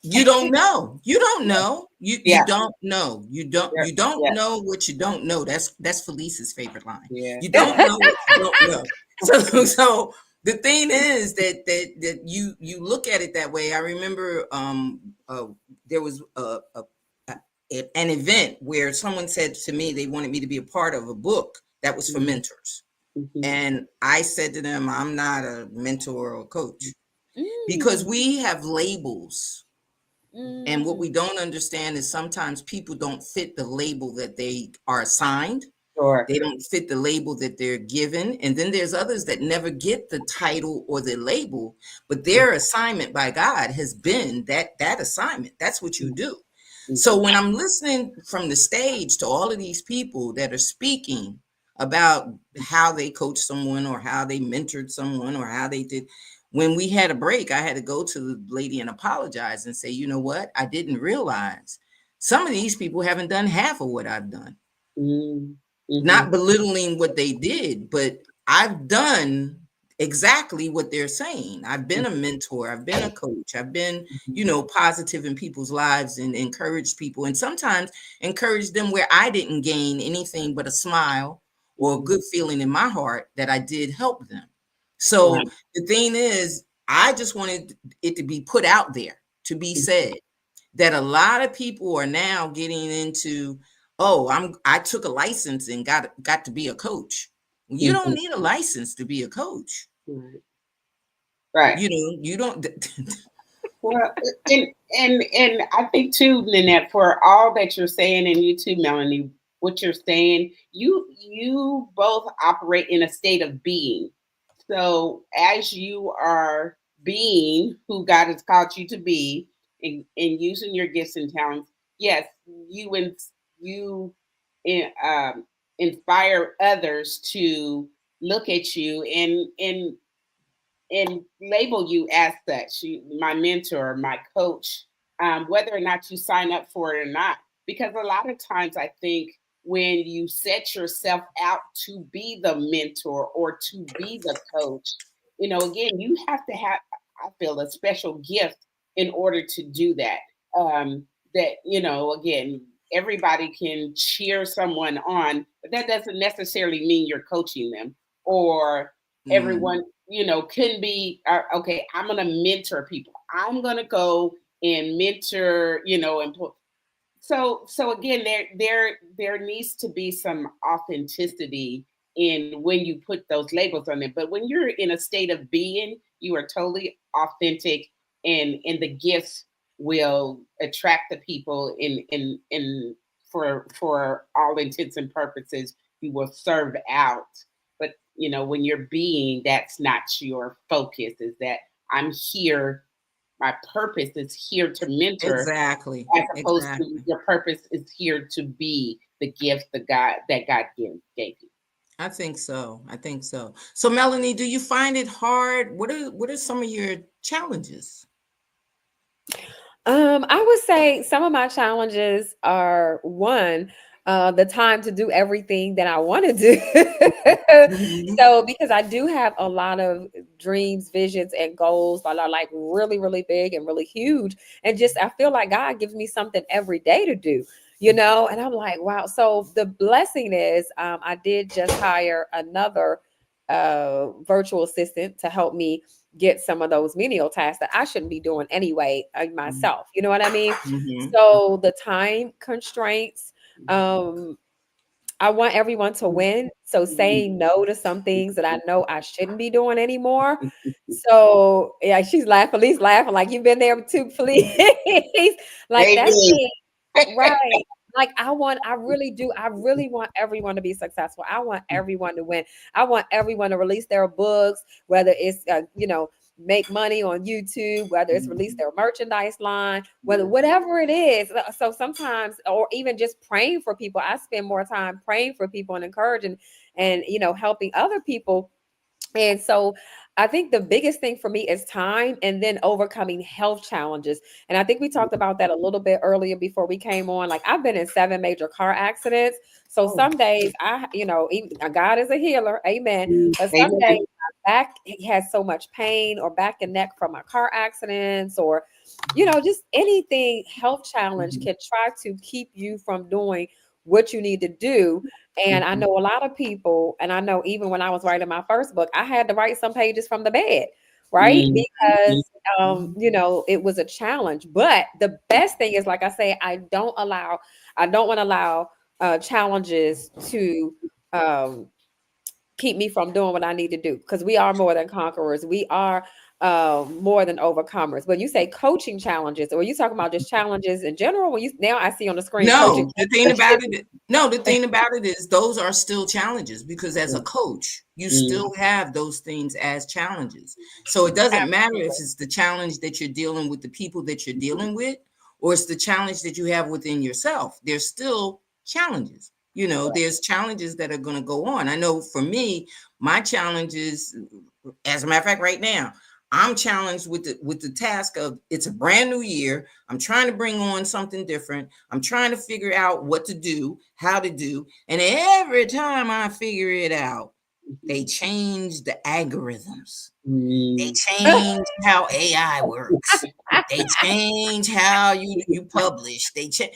You don't know. You don't know. You Yeah. don't know. Yeah. You don't Yeah. know what you don't know. That's Felice's favorite line. Yeah. You don't know what you don't know. So the thing is that you look at it that way. I remember there was an event where someone said to me they wanted me to be a part of a book that was for Mhm. mentors. Mhm. And I said to them, I'm not a mentor or a coach because Mm, we have labels. And what mm, we don't understand is sometimes people don't fit the label that they are assigned. Sure. They don't fit the label that they're given. And then there's others that never get the title or the label, but their assignment by God has been that assignment. That's what you do. So Mhm. when I'm listening from the stage to all of these people that are speaking about how they coached someone or how they mentored someone or how they did, when we had a break, I had to go to the lady and apologize and say, you know what? I didn't realize some of these people haven't done half of what I've done. Mhm. Mhm. Not belittling what they did, but I've done exactly what they're saying. I've been a mentor, I've been a coach, I've been, Mhm. positive in people's lives and encouraged people, and sometimes encourage them where I didn't gain anything but a smile or a Mhm. good feeling in my heart that I did help them. Right. So the thing is, I just wanted it to be put out there to be said that a lot of people are now getting into, oh, I took a license and got to be a coach. You don't Mhm. need a license to be a coach. Right. Right. You don't. Well, and I think too, Lynette, for all that you're saying, and you too, Melanie, what you're saying, you both operate in a state of being. So as you are being who God has called you to be, and using your gifts and talents, yes, you inspire others to look at you and label you as such, my mentor, my coach, whether or not you sign up for it or not. Because a lot of times I think when you set yourself out to be the mentor or to be the coach, again, you have to have, I feel, a special gift in order to do that. Again, everybody can cheer someone on, but that doesn't necessarily mean you're coaching them, or Mm, everyone can be okay, I'm gonna mentor people, I'm gonna go and mentor, so again, there needs to be some authenticity in when you put those labels on it. But when you're in a state of being, you are totally authentic, and the gifts will attract the people in for all intents and purposes. You will serve out. But when you're being, that's not your focus. Is that I'm here, my purpose is here to mentor, exactly. as opposed to Exactly. your purpose is here to be the gift that God gave you. I think so. I think so. So, Melanie, do you find it hard? What are some of your challenges? I would say some of my challenges are one, the time to do everything that I want to do. Mhm. So, because I do have a lot of dreams, visions, and goals that are like really, really big and really huge. And just, I feel like God gives me something every day to do. And I'm like, wow. So the blessing is, I did just hire another virtual assistant to help me get some of those menial tasks that I shouldn't be doing anyway myself. You know what I mean? Mm-hmm. So the time constraints, um, I want everyone to win. So saying no to some things that I know I shouldn't be doing anymore. So yeah, she's laughing. Lee's laughing like you've been there too, please. Like that's Baby. me. Right. Like I really do. I really want everyone to be successful. I want everyone to win. I want everyone to release their books, whether it's make money on YouTube, whether it's release their merchandise line, whether whatever it is. So sometimes, or even just praying for people, I spend more time praying for people and encouraging and helping other people. And so I think the biggest thing for me is time and then overcoming health challenges. And I think we talked about that a little bit earlier before we came on. Like I've been in 7 major car accidents. So Oh, some days even God is a healer, amen. But some days amen. my back has so much pain or back and neck from my car accidents or, just anything health challenge can try to keep you from doing what you need to do. And I know a lot of people, and I know even when I was writing my first book, I had to write some pages from the bed, right? Mm, mm, Because it was a challenge. But the best thing is, like I say, I don't want to allow challenges to um keep me from doing what I need to do because we are more than conquerors. We are more than overcomers. When you say coaching challenges, or you talking about just challenges in general? When you now I see on the screen coaching. No, the thing about it, no, the thing about it is those are still challenges because as a coach, you mm. still have those things as challenges. So it doesn't matter if Absolutely. it's the challenge that you're dealing with the people that you're dealing with, or it's the challenge that you have within yourself. There's still challenges. There's challenges that are going to go on. I know for me, my challenges, as a matter of fact, right now, I'm challenged with the task of it's a brand new year. I'm trying to bring on something different. I'm trying to figure out what to do, how to do. And every time I figure it out, they change the algorithms. They Mm. change how AI works. They change how you publish. They change,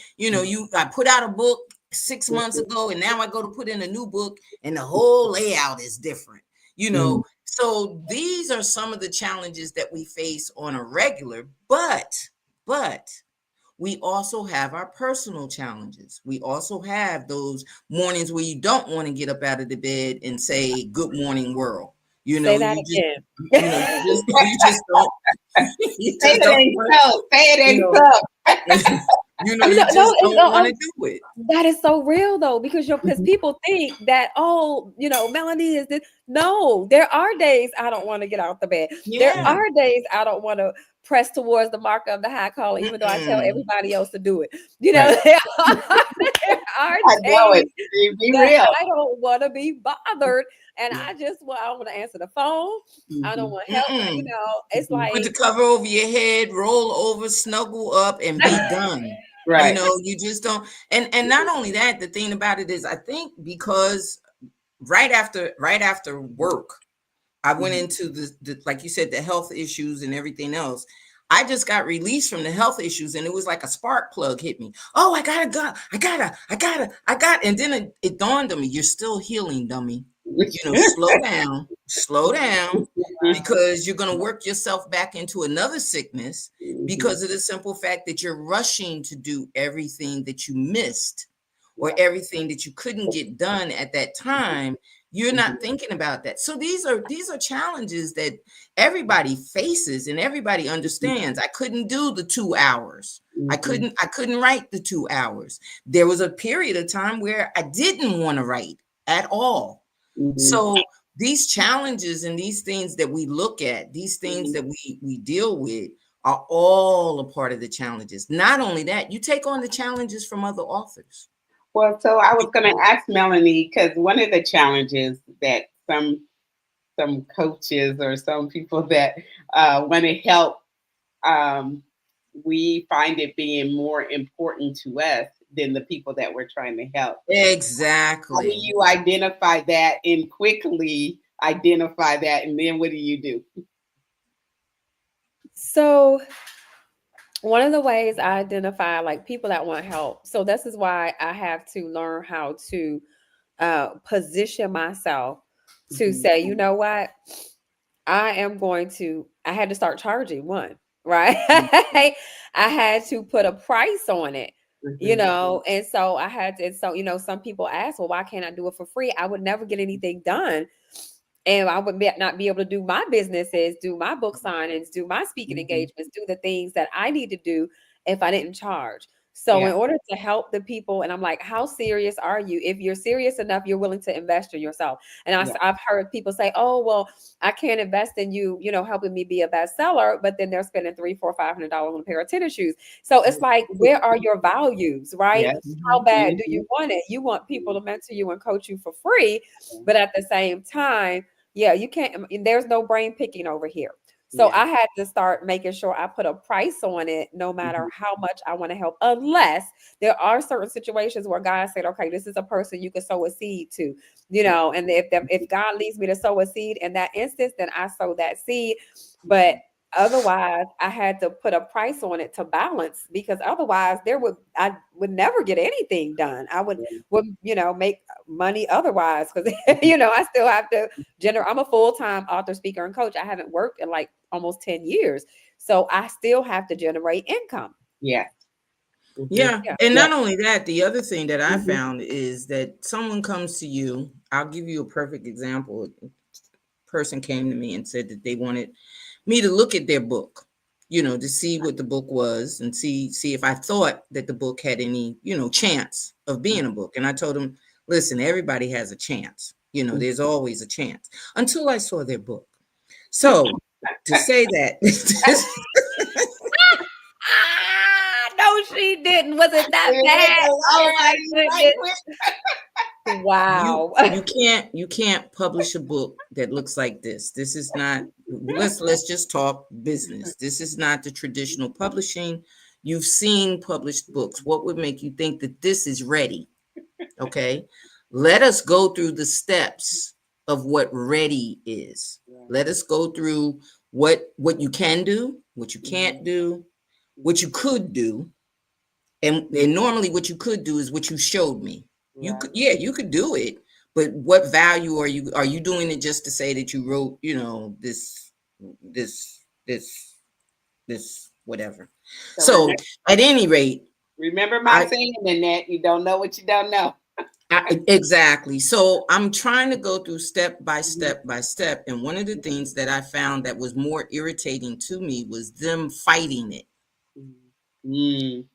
I put out a book 6 months ago, and now I go to put in a new book, and the whole layout is different. Mm. So these are some of the challenges that we face on a regular, but we also have our personal challenges. We also have those mornings where you don't want to get up out of the bed and say, "Good morning, world." You Say know, that you just, again. you just don't, you Say just it don't ain't want, so. Say it you ain't know, so. you No, just don't want to do it. that is so real though, because people think that, oh, Melanie is this. No, there are days I don't want to get out the bed. There Yeah. are days I don't want to press towards the mark of the high calling, even though I tell Mm-mm. everybody else to do it. Right. There are I know it. days Be that real. I don't want to be bothered, and I don't want to answer the phone. I don't Mhm. want help. Mm-mm. It's Mhm. Put the like cover over your head, roll over, snuggle up, and be done. Right. You just don't. And not only that, the thing about it is, I think because right after work, I went Mhm. into the like you said, the health issues and everything else. I just got released from the health issues, and it was like a spark plug hit me. Oh, I gotta go. I got. And then it dawned on me, you're still healing, dummy. Slow down, because you're gonna work yourself back into another sickness Mhm. because of the simple fact that you're rushing to do everything that you missed or Right. everything that you couldn't get done at that time. You're Mhm. not thinking about that. So these are challenges that everybody faces and everybody understands. I couldn't do the 2 hours. I Mhm. couldn't I couldn't write the 2 hours. There was a period of time where I didn't want to write at all. Mhm. So these challenges and these things that we look at, these things Mhm. that we deal with are all a part of the challenges. Not only that, you take on the challenges from other authors. Well, so I was going to ask Melanie because one of the challenges that some coaches or some people that want to help, um, we find it being more important to us than the people that we're trying to help. How do Exactly. you identify that and quickly identify that, and then what do you do? so. one of the ways I identify like people that want help. So this is why I have to learn how to position myself to Mhm. say, you know what, I had to start charging one, right? I had to put a price on it, Mhm. and so I had to, and so, some people ask, well, why can't I do it for free? I would never get anything done. And I would not be able to do my businesses, do my book signings, do my speaking Mhm. engagements, do the things that I need to do if I didn't charge. So Yeah. in order to help the people, and I'm like, how serious are you? If you're serious enough, you're willing to invest in yourself. And Yeah. I've heard people say, oh, well, I can't invest in you, helping me be a bestseller, but then they're spending three, four, $500 on a pair of tennis shoes. So it's like, where are your values, right? Yeah. How bad do Mhm. you want it? You want people to mentor you and coach you for free, but at the same time, yeah, you can't, there's no brain picking over here. So Yeah. I had to start making sure I put a price on it, no matter Mhm. how much I want to help, unless there are certain situations where God said, okay, this is a person you can sow a seed to, Yeah. and if God leads me to sow a seed in that instance, then I sow that seed. But otherwise, I had to put a price on it to balance, because otherwise I would never get anything done. I would make money otherwise, because I still have to generate. I'm a full-time author, speaker, and coach. I haven't worked in like almost 10 years. So I still have to generate income. Yeah. Mhm. Yeah. Yeah. And Yeah. not only that, the other thing that I Mhm. found is that someone comes to you. I'll give you a perfect example. A person came to me and said that they wanted me to look at their book, to see what the book was and see if I thought that the book had any, chance of being a book. And I told them, listen, everybody has a chance. Mhm. There's always a chance until I saw their book. So to say that No, she didn't. Was it that You make bad? a Oh liar my out of you right goodness. quick. you Wow. you can't publish a book that looks like this. This is not, let's just talk business. This is not the traditional publishing. You've seen published books. What would make you think that this is ready? Okay, let us go through the steps of what ready is. Right. Let us go through what you can do, what you Mhm. can't do, what you could do. And normally what you could do is what you showed me. You could, Right. yeah, you could do it, but what value are you doing it just to say that you wrote, this this whatever. So So at any rate, remember my I, saying, Annette, you don't know what you don't know. exactly. So I'm trying to go through step by Mhm. step by step, and one of the things that I found that was more irritating to me was them fighting it. Mm.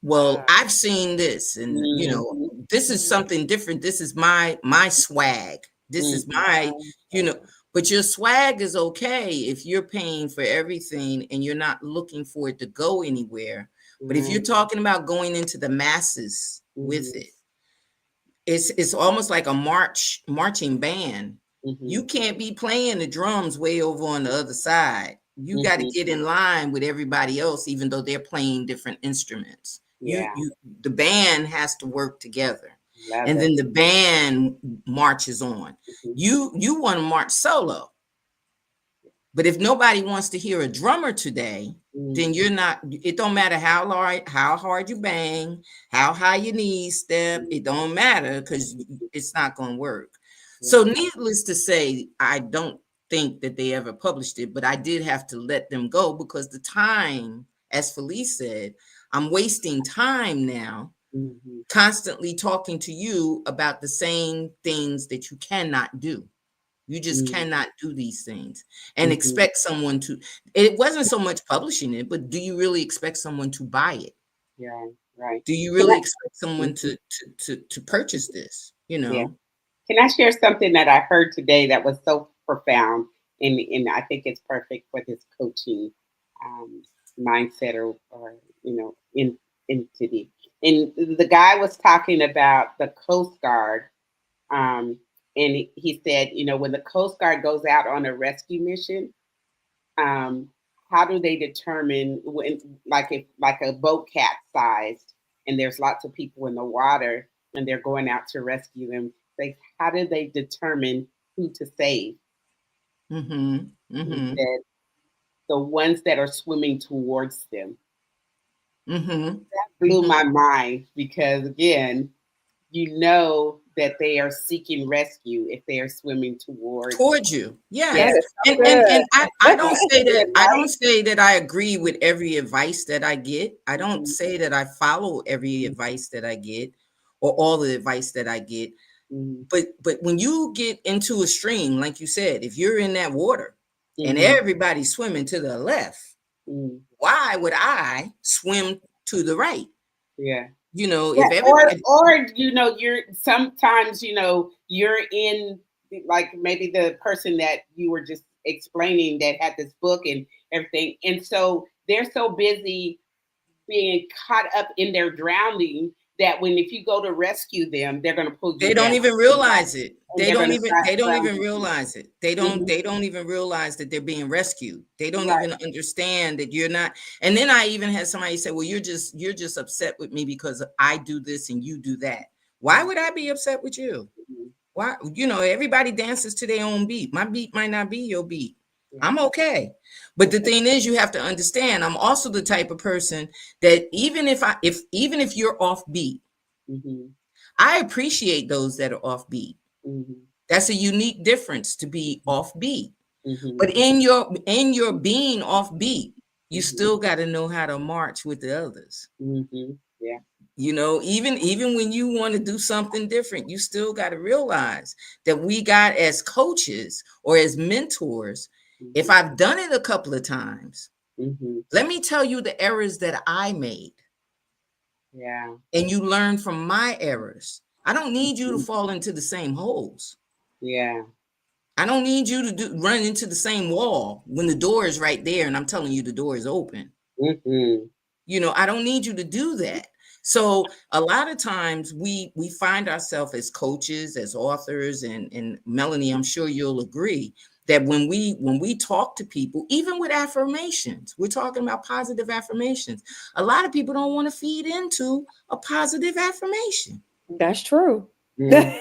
Well, I've seen this, and Mhm. this is something different. This is my swag. This is Mhm. my, you know but your swag is okay if you're paying for everything and you're not looking for it to go anywhere. But if you're Right. talking about going into the masses with Mhm. it, it's almost like a marching band. Mhm. You can't be playing the drums way over on the other side. You got to Mhm. get in line with everybody else, even though they're playing different instruments. you Yeah. you the band has to work together, Love and it. then the band marches on. Mhm. You want to march solo, but if nobody wants to hear a drummer today, then Mhm. you're not. It don't matter how hard you bang, how high your knees step. It don't matter, because it's not going to work. So, Yeah. needless to say, I don't think that they ever published it, but I did have to let them go because the time, as Felice said, I'm wasting time now, Mhm. constantly talking to you about the same things that you cannot do. You just Mhm. cannot do these things and Mhm. expect someone to. It wasn't so much publishing it, but do you really expect someone to buy it? Yeah. Right. Do you Can really I? expect someone Mhm. to purchase this? Yeah. Can I share something that I heard today that was so profound, and I think it's perfect for this coaching um, mindset or entity. And the guy was talking about the Coast Guard, um, and he said, when the Coast Guard goes out on a rescue mission, um, how do they determine when, like if like a boat capsized and there's lots of people in the water and they're going out to rescue them? Like, how do they determine who to save? Mm-hmm. He Mm-hmm. said the ones that are swimming towards them. Mm-hmm. That blew my mind because, again, you know that they are seeking rescue if they are swimming towards. Towards you, Yeah. That yes. is so And I don't good. say that, Good, I don't right? say that I agree with every advice that I get. I don't Mhm, say that I follow every advice that I get or all the advice that I get. mhm, But when you get into a stream, like you said, if you're in that water and mhm, everybody's swimming to the left, mhm. why would I swim to the right? Yeah. You know, Yeah, if everybody, or you're sometimes you're in, like, maybe the person that you were just explaining that had this book and everything, and so they're so busy being caught up in their drowning that when if you go to rescue them, they're going to pull you they don't down, even realize it. and they're going to They don't drown even you. realize it. They don't Mhm. they don't even realize that they're being rescued. They don't Right. even understand that you're not. And then I even had somebody say, "Well, you're just upset with me because I do this and you do that." Why would I be upset with you? Mhm. Why, everybody dances to their own beat. My beat might not be your beat. Yeah. I'm okay. But the thing is, you have to understand, I'm also the type of person that even if you're off beat, Mhm. I appreciate those that are offbeat. Mhm. That's a unique difference to be offbeat. Mhm. But in your being offbeat, you Mhm. still got to know how to march with the others. Mhm. Yeah. Even when you want to do something different, you still got to realize that we got as coaches or as mentors. If Mhm. I've done it a couple of times, Mhm. let me tell you the errors that I made, Yeah. and you learn from my errors. I don't need you to Mhm. fall into the same holes. Yeah. I don't need you to run into the same wall when the door is right there and I'm telling you the door is open. Mhm. I don't need you to do that. So a lot of times we find ourselves as coaches, as authors, and Melanie, I'm sure you'll agree that when we talk to people, even with affirmations, we're talking about positive affirmations. A lot of people don't want to feed into a positive affirmation. That's true. Mhm.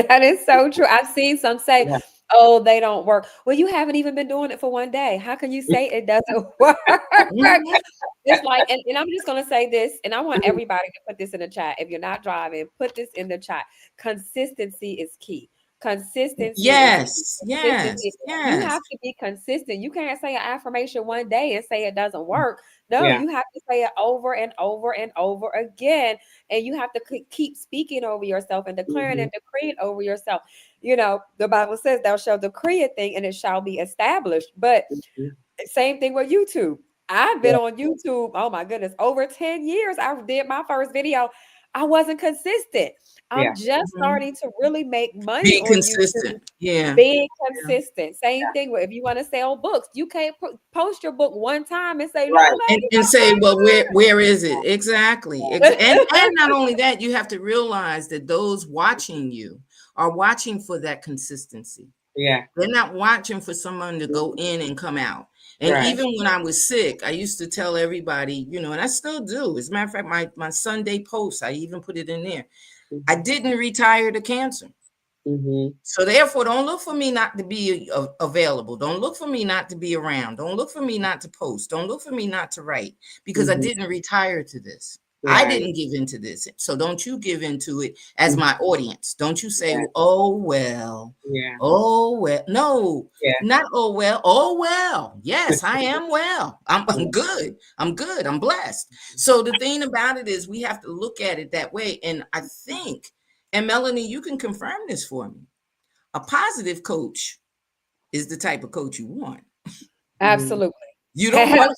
That is so true. I've seen some say, Yeah. "Oh, they don't work." Well, you haven't even been doing it for one day. How can you say it doesn't work? Mhm. It's like, and I'm just gonna say this, and I want everybody to put this in the chat. If you're not driving, put this in the chat. Consistency is key. Consistency is key. Yes, Consistency. yes, You have yes. to be consistent. You can't say an affirmation one day and say it doesn't work. No, Yeah. you have to say it over and over and over again. And you have to keep speaking over yourself and declaring Mhm. and decreeing over yourself. The Bible says, "Thou shalt decree a thing and it shall be established." But Mhm. same thing with YouTube. I've been Yeah. on YouTube, oh my goodness, over 10 years. I did my first video. I wasn't consistent. I'm Yeah. just Mhm. starting to really make money Be on YouTube. consistent. Yeah. Being Yeah. consistent. Same thing with if you want to sell books. You can't post your book one time and say Right. nobody And say, well, gonna where is it? Exactly. buy And it. not only that, you have to realize that those watching you are watching for that consistency. Yeah. They're not watching for someone to go Mhm. in and come out. And Right. even when I was sick, I used to tell everybody, and I still do. As a matter of fact, my Sunday post, I even put it in there. I Mhm. didn't retire to cancer. Mhm. So therefore, don't look for me not to be available. Don't look for me not to be around. Don't look for me not to post. Don't look for me not to write because I Mhm. didn't retire to this. I Right. didn't give into this. So don't you give into it as Mhm. my audience. Don't you say, Yeah. oh, well, Yeah. oh, well. No, Yeah. not oh, well. Oh, well. Yes, I am well. I'm Yeah. good. I'm good. I'm blessed. So the thing about it is we have to look at it that way. And I think, and Melanie, you can confirm this for me, a positive coach is the type of coach you want. Mhm. Absolutely. You don't want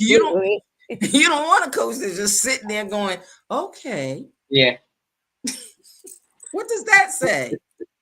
you don't Absolutely. you don't want a coach that's just sitting there going, okay, Yeah. what does that say?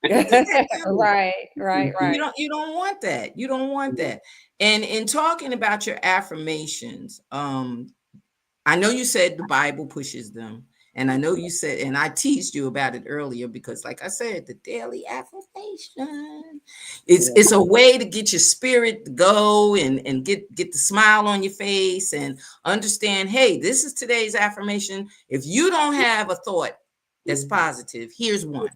What does that do? Right, right, Mhm. right. You don't want that. You don't want Mhm. that. And in talking about your affirmations, I know you said the Bible pushes them. And I know you said, and I teased you about it earlier because, like I said, the daily affirmation, it's Yeah. it's a way to get your spirit to go and get the smile on your face and understand, hey, this is today's affirmation. If you don't have a thought that's Mhm. positive, here's one.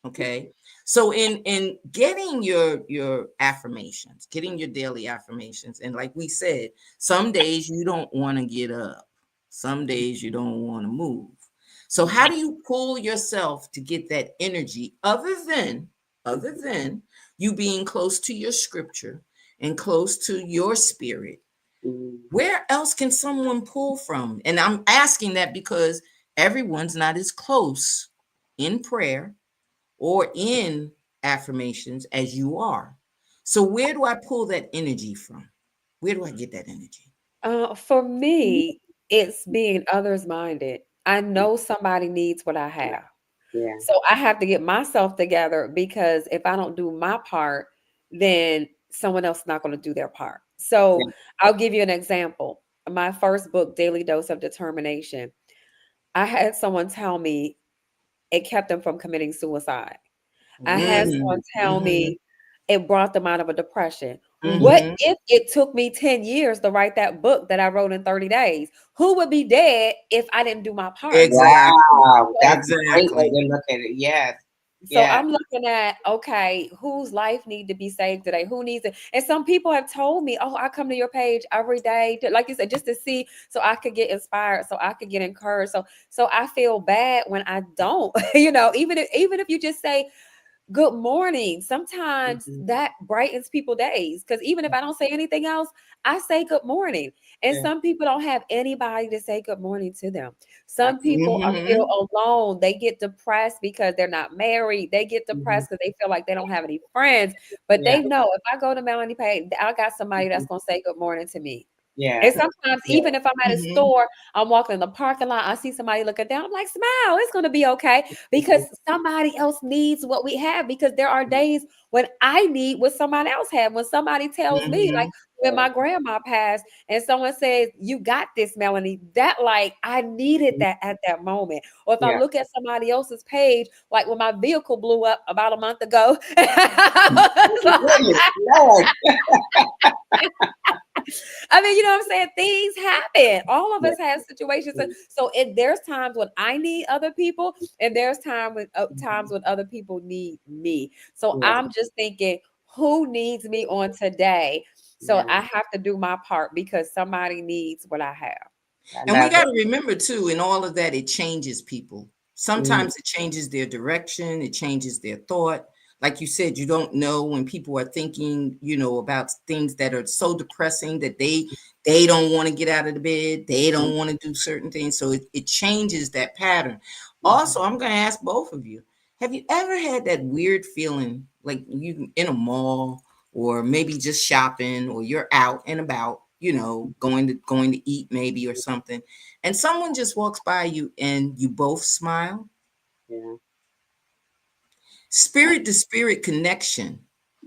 Okay. So in getting your affirmations, getting your daily affirmations, and like we said, some days you don't want to get up. Some days you don't want to move. So how do you pull yourself to get that energy other than you being close to your scripture and close to your spirit? Mhm. Where else can someone pull from? And I'm asking that because everyone's not as close in prayer or in affirmations as you are. So where do I pull that energy from? Where do I get that energy? For me, it's being others minded. I know somebody needs what I have. Yeah. So I have to get myself together because if I don't do my part, then someone else is not going to do their part. So Yeah. I'll give you an example. My first book, Daily Dose of Determination, I had someone tell me it kept them from committing suicide. I had Mm, someone tell mm-hmm, me it brought them out of a depression. What mm-hmm. if it took me 10 years to write that book that I wrote in 30 days? Who would be dead if I didn't do my part? Exactly. Wow, that's a great way Exactly. to look at it. Yes. So Yes. I'm looking at, okay, whose life need to be saved today? Who needs it? And some people have told me, oh, I come to your page every day, like you said, just to see, so I could get inspired, so I could get encouraged. So I feel bad when I don't, even if you just say, good morning. Sometimes Mhm. that brightens people's days. Because even if I don't say anything else, I say good morning. And Yeah. some people don't have anybody to say good morning to them. Some Absolutely. people feel Mm-hmm. alone. They get depressed because they're not married. They get Mhm. depressed because they feel like they don't have any friends. But Yeah. they know if I go to Melanie Page, I got somebody that's Mhm. going to say good morning to me. Yeah. And sometimes, Yeah. even if I'm at a Mm-hmm. store, I'm walking in the parking lot, I see somebody looking down, I'm like, smile, it's going to be okay. Because Mhm. somebody else needs what we have. Because there are days when I need what somebody else had. When somebody tells me, like Mm-hmm. when Yeah. my grandma passed, and someone says, you got this, Melanie, that like I needed that at that moment. Or if I Yeah. look at somebody else's page, like when my vehicle blew up about a month ago. Goodness, Lord. I mean, you know what I'm saying? Things happen. All of Yeah. us have situations. There's times when I need other people, and there's times Mhm. when other people need me. So Yeah. I'm just thinking, who needs me on today? So Yeah. I have to do my part because somebody needs what I have. I And we love got it. to remember too, in all of that, it changes people. Mhm. Sometimes it changes their direction, it changes their thought. Like you said, you don't know when people are thinking, about things that are so depressing that they don't want to get out of the bed, they Mhm. don't want to do certain things. So it changes that pattern. Mhm. Also, I'm going to ask both of you, have you ever had that weird feeling like you in a mall or maybe just shopping or you're out and about, going to eat maybe or something, and someone just walks by you and you both smile? Yeah. Spirit to spirit connection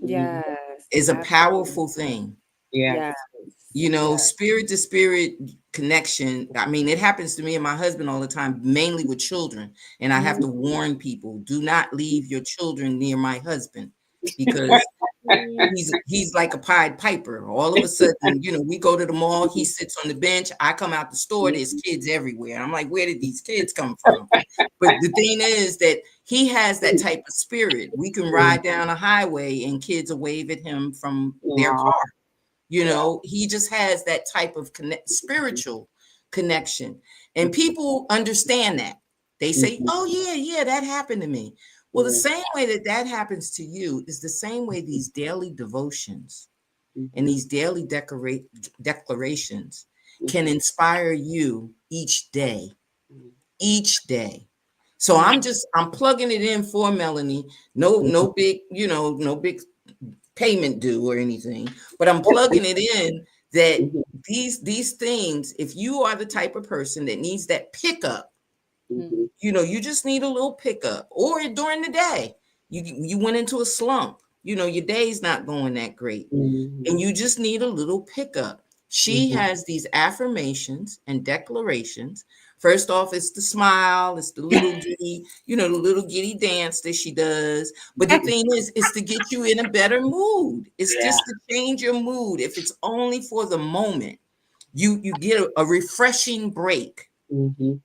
Mhm. Yes, is a absolutely. powerful thing. Yes. Yes. Yeah. Spirit to spirit connection. I mean, it happens to me and my husband all the time, mainly with children. And I have Mhm. to warn people, do not leave your children near my husband because he's like a Pied Piper. All of a sudden, we go to the mall, he sits on the bench, I come out the store, there's kids everywhere. I'm like, where did these kids come from? But the thing is that he has that type of spirit. We can ride down a highway and kids will wave at him from their Aw, car. yeah. He just has that type of spiritual connection. And people understand that. They say, Mhm. oh, yeah, yeah, that happened to me. Well, the Yeah. same way that that happens to you is the same way these daily devotions and Mhm. these daily declarations can Mhm. inspire you each day, Mhm. each day. So Mhm. I'm plugging it in for Melanie. No big, no big payment due or anything, but I'm plugging it in that Mhm. these things, if you are the type of person that needs that pickup, Mhm. you just need a little pickup, or during the day, you went into a slump, your day's not going that great, and Mhm. you just need a little pickup. She Mhm. has these affirmations and declarations. First off, it's the smile, it's the little giddy dance that she does. But the thing is, it's to get you in a better mood. It's Yeah. just to change your mood. If it's only for the moment, you get a refreshing break. Mhm.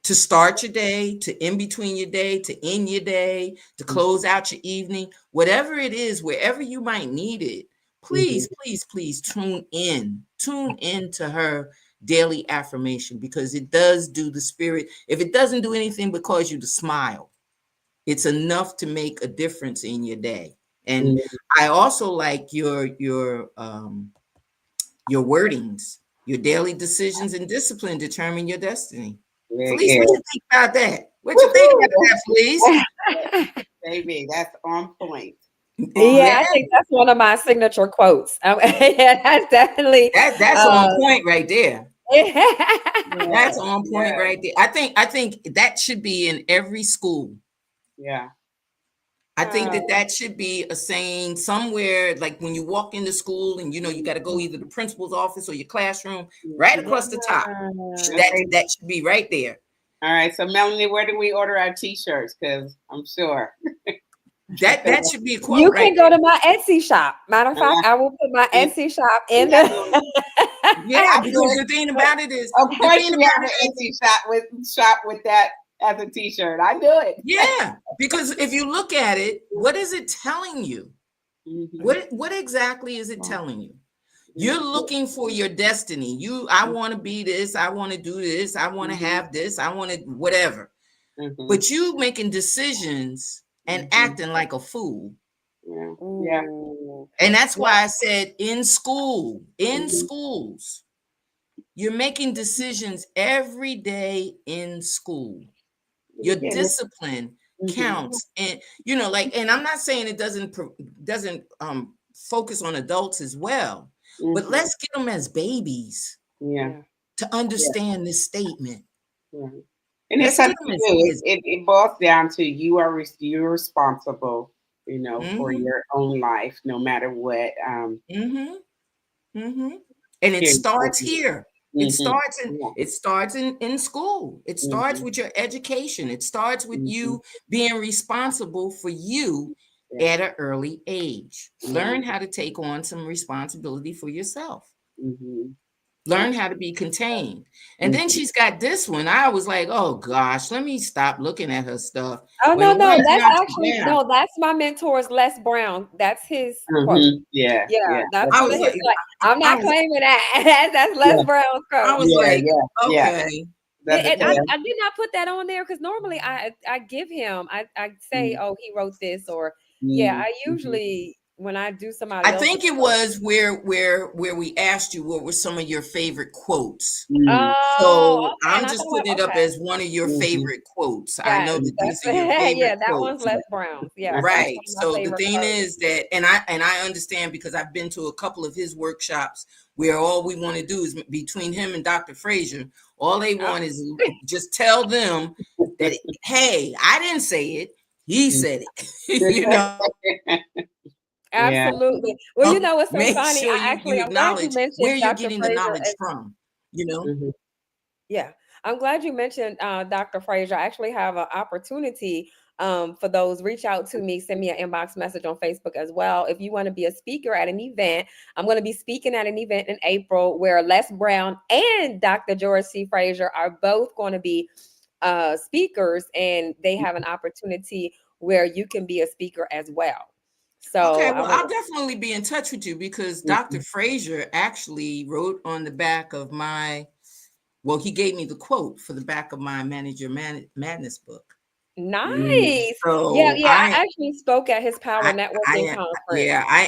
to start your day, to in between your day, to end your day, to close out your evening, whatever it is, wherever you might need it, Mhm. please, please, please tune in to her daily affirmation, because it does do the spirit. If it doesn't do anything but cause you to smile, it's enough to make a difference in your day. And Mhm. I also like your wordings. Your daily decisions and discipline determine your destiny. Felice, Yeah. what you think about that? What you think about Woohoo! that, Felice? Baby, that's on point. On Yeah, Yeah, I think that's one of my signature quotes. Yeah, that's definitely. that's Uh, on point right there. That's yes, on point yes, right there. I think that should be in every school. yeah. I think uh, that that should be a saying somewhere, like when you walk into school and you got to go either the principal's office or your classroom, right Mhm. across the top. yeah. That Okay. that should be right there. All right. So, Melanie, where do we order our T-shirts? Because I'm sure. I That feel that like should be a You quote right can go to my Etsy shop. Matter of fact, I will put my see, Etsy shop see, in I knew it. the. there. Yeah, I knew because it. the thing But about it is, of the course, thing we have about an it is, Etsy shop with that as a T-shirt. I knew it. yeah, because if you look at it, what is it telling you? Mhm. What exactly is it telling you? You're Mhm. looking for your destiny. I want to be this, I want to do this, I want to Mhm. have this, I want to whatever. Mhm. But you making decisions and Mhm. acting like a fool. Yeah. Yeah. Ooh. And that's Yeah. why I said in school, in Mhm. schools, you're making decisions every day in school. Your Yeah. discipline Mhm. counts. And like, and I'm not saying it doesn't focus on adults as well, but Mhm. let's get them as babies Yeah. Yeah. to Yeah. understand this statement. Yeah. And it's Let's up get to them as, you. It, as it, it boils down to you're responsible, for mm-hmm, your own life, no matter what. mm-hmm, mm-hmm. And it Period. starts here. It Mm-hmm. starts in Yeah. it starts in school. It starts Mm-hmm. with your education. It starts with Mm-hmm. you being responsible for you Yeah. at an early age. Yeah. Learn how to take on some responsibility for yourself. Mm-hmm. Learn how to Absolutely. be contained. And then Mm-hmm. she's got this one. I was like, oh gosh, let me stop looking at her stuff. Oh When no, no, one that's knocks actually down, no, that's my mentor's Les Brown. That's his quote. Mm-hmm. Yeah. Yeah, Yeah. that's I one was of his. like, Like, I'm I not was, claiming that. That's Les Yeah. Brown's I quote. was Yeah. like, Yeah. Yeah. okay. Yeah, That's and okay. I did not put that on there because normally I give him I say, oh, he wrote this, or yeah, I Mm-hmm. usually when I do I somebody else's think it quote. was where we asked you what were some of your favorite quotes. Mm-hmm. Oh, So okay. I'm And I just thought, putting it up okay, as one of your Mm-hmm. favorite quotes. I yes, know that these that's are your favorite yeah, that one's quotes. Les Brown's. Yes, that's Right. one of my So the favorite thing quotes. is that, and I understand because I've been to a couple of his workshops where all we want to do is between him and Dr. Frazier, all they Oh, want is just tell them that, hey, I didn't say it. He said it. Yeah. absolutely. Well, what's so Make funny? sure you I'm glad you acknowledge where mentioned you're Dr. getting the Fraser. knowledge from. Mm-hmm. Yeah, I'm glad you mentioned Dr. Fraser. I actually have an opportunity for those. Reach out to me, send me an inbox message on Facebook as well. If you want to be a speaker at an event, I'm going to be speaking at an event in April where Les Brown and Dr. George C. Fraser are both going to be speakers, and they have an opportunity where you can be a speaker as well. So Okay, I well, want I'll to. definitely be in touch with you because Dr. Mm-hmm. Frazier actually wrote on the back of my, well, he gave me the quote for the back of my Madness book. Nice. Yeah, So yeah. I actually spoke at his Power I, Networking conference. yeah, Mhm. I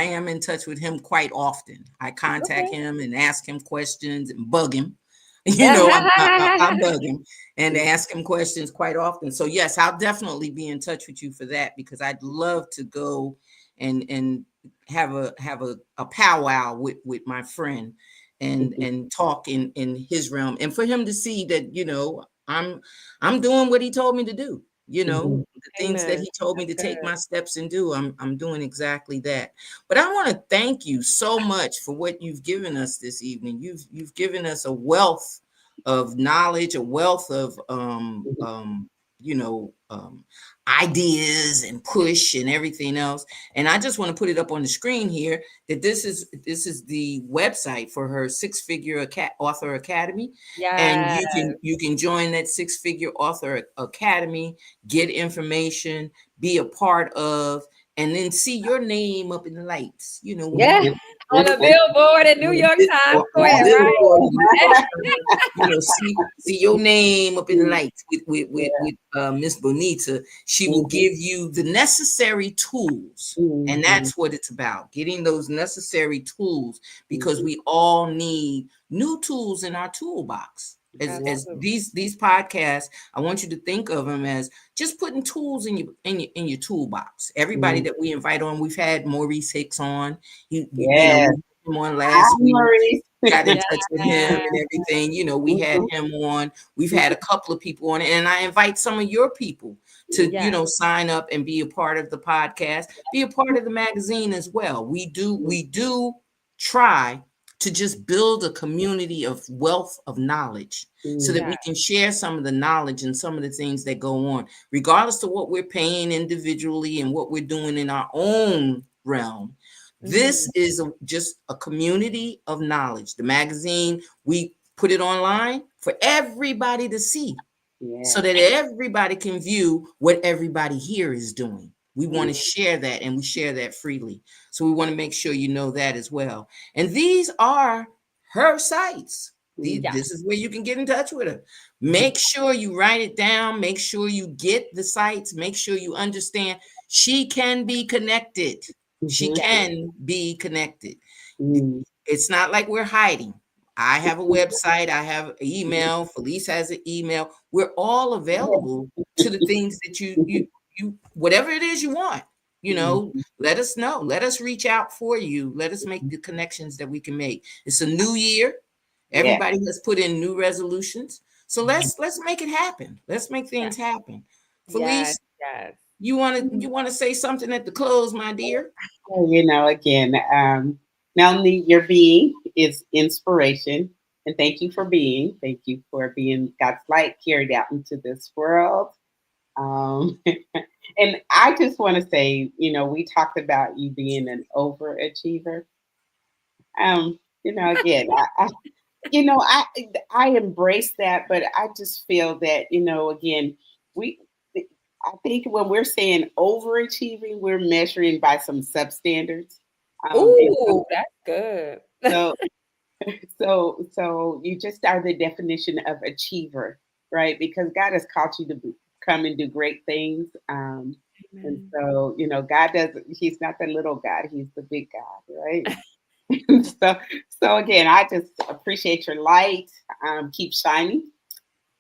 am in touch with him quite often. I contact Okay. him and ask him questions and bug him. I bug him and ask him questions quite often. So yes, I'll definitely be in touch with you for that because I'd love to go and have a powwow with my friend and talk in his realm and for him to see that I'm doing what he told me to do. Mm-hmm. The things that Amen. he told me That's to take good. my steps and do, I'm doing exactly that. But I want to thank you so much for what you've given us this evening. You've given us a wealth of knowledge, a wealth of you know, ideas and push and everything else. And I just want to put it up on the screen here that this is the website for her Six Figure Author Academy, and Yeah. you can join that Six Figure Author Academy, get information, be a part of, and then see your name up in the lights. You know, when you Yeah. get On a on, billboard in New York Times on the Square, right? billboard, you see your name up in the lights with Miss Bonita. She will Mhm. give you the necessary tools, and Mhm. that's what it's about: getting those necessary tools, because Mhm. we all need new tools in our toolbox. As Absolutely. these podcasts, I want you to think of them as just putting tools in your toolbox. Everybody Mhm. that we invite on, we've had Maurice Hicks on. We Yes. had him on Hi, last week, Maurice. got in Yeah. touch with him and everything. We had Mhm. him on. We've had Mhm. a couple of people on, and I invite some of your people to, Yeah. sign up and be a part of the podcast, be a part of the magazine as well. We do try to just build a community of wealth of knowledge so that Mhm. Yeah. we can share some of the knowledge and some of the things that go on, regardless of what we're paying individually and what we're doing in our own realm. Hmm. This is just a community of knowledge. The magazine, we put it online for everybody to see so Yes. that everybody can view what everybody here is doing. We want to Mhm. share that, and we share that freely. So we want to make sure you know that as well. And these are her sites. Yeah. This is where you can get in touch with her. Mhm. Make sure you write it down. Make sure you get the sites. Make sure you understand she can be connected. She Mhm. Yeah. can be connected. Mhm. It's not like we're hiding. I have a website, I have an email, Felice has an email. We're all available to the things that you whatever it is you want, Mhm. let us know. Let us reach out for you. Let us make the connections that we can make. It's a new year. Yes. Everybody has put in new resolutions. So let's make it happen. Let's make Yeah. things happen. Yes. Felice, Yes. you want to say something at the close, my dear? Oh, again, Melanie, your being is inspiration. And thank you for being. Thank you for being God's light carried out into this world. Um, and I just want to say, we talked about you being an overachiever. Again, I embrace that, but I just feel that, again, we I think when we're saying overachieving, we're measuring by some substandards. And Ooh, that's good. so, so you just are the definition of achiever, right? Because God has called you to come and do great things. And Amen. so, God does. He's not the little God; He's the big God, right? so, so again, I just appreciate your light. Keep shining.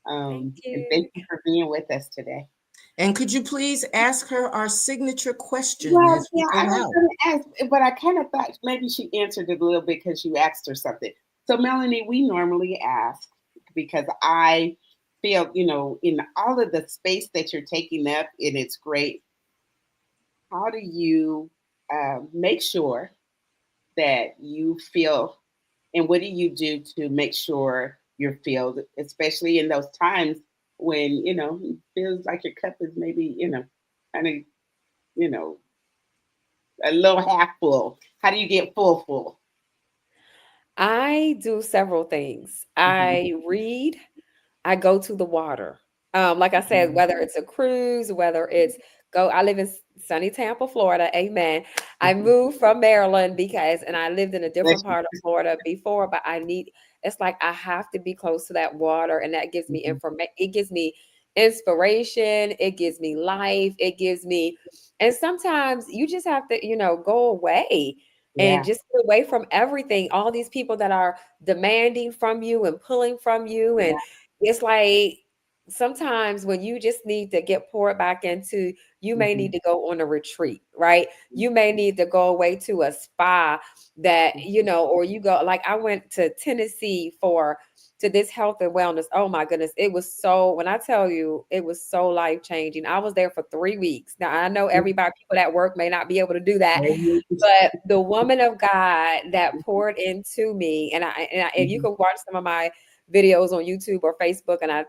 Thank And thank you. you for being with us today. And could you please ask her our signature question Well, as we yeah, go I was out? going to ask, but I kind of thought maybe she answered it a little bit because you asked her something. So, Melanie, we normally ask because I feel, in all of the space that you're taking up, and it's great. How do you make sure that you feel, and what do you do to make sure you're filled, especially in those times when, it feels like your cup is maybe, kind of, you know, a little half full. How do you get full? I do several things. Mhm. I read, I go to the water. Like I said, Mhm. whether it's a cruise, whether it's I live in sunny Tampa, Florida. Amen. I Mhm. moved from Maryland and I lived in a Bless different you. part of Florida before, but it's like I have to be close to that water, and that gives me Mhm. information. It gives me inspiration. It gives me life. And sometimes you just have to, go away and Yeah. just get away from everything. All these people that are demanding from you and pulling from you, Yeah. and it's like sometimes when you just need to get poured back into, you may Mhm. need to go on a retreat, right? You may need to go away to a spa that, or you go, like I went to Tennessee to this health and wellness. Oh my goodness. When I tell you, it was so life changing. I was there for 3 weeks. Now I know people at work may not be able to do that, Mhm. but the woman of God that poured into me, and you Mhm. can watch some of my videos on YouTube or Facebook, and I,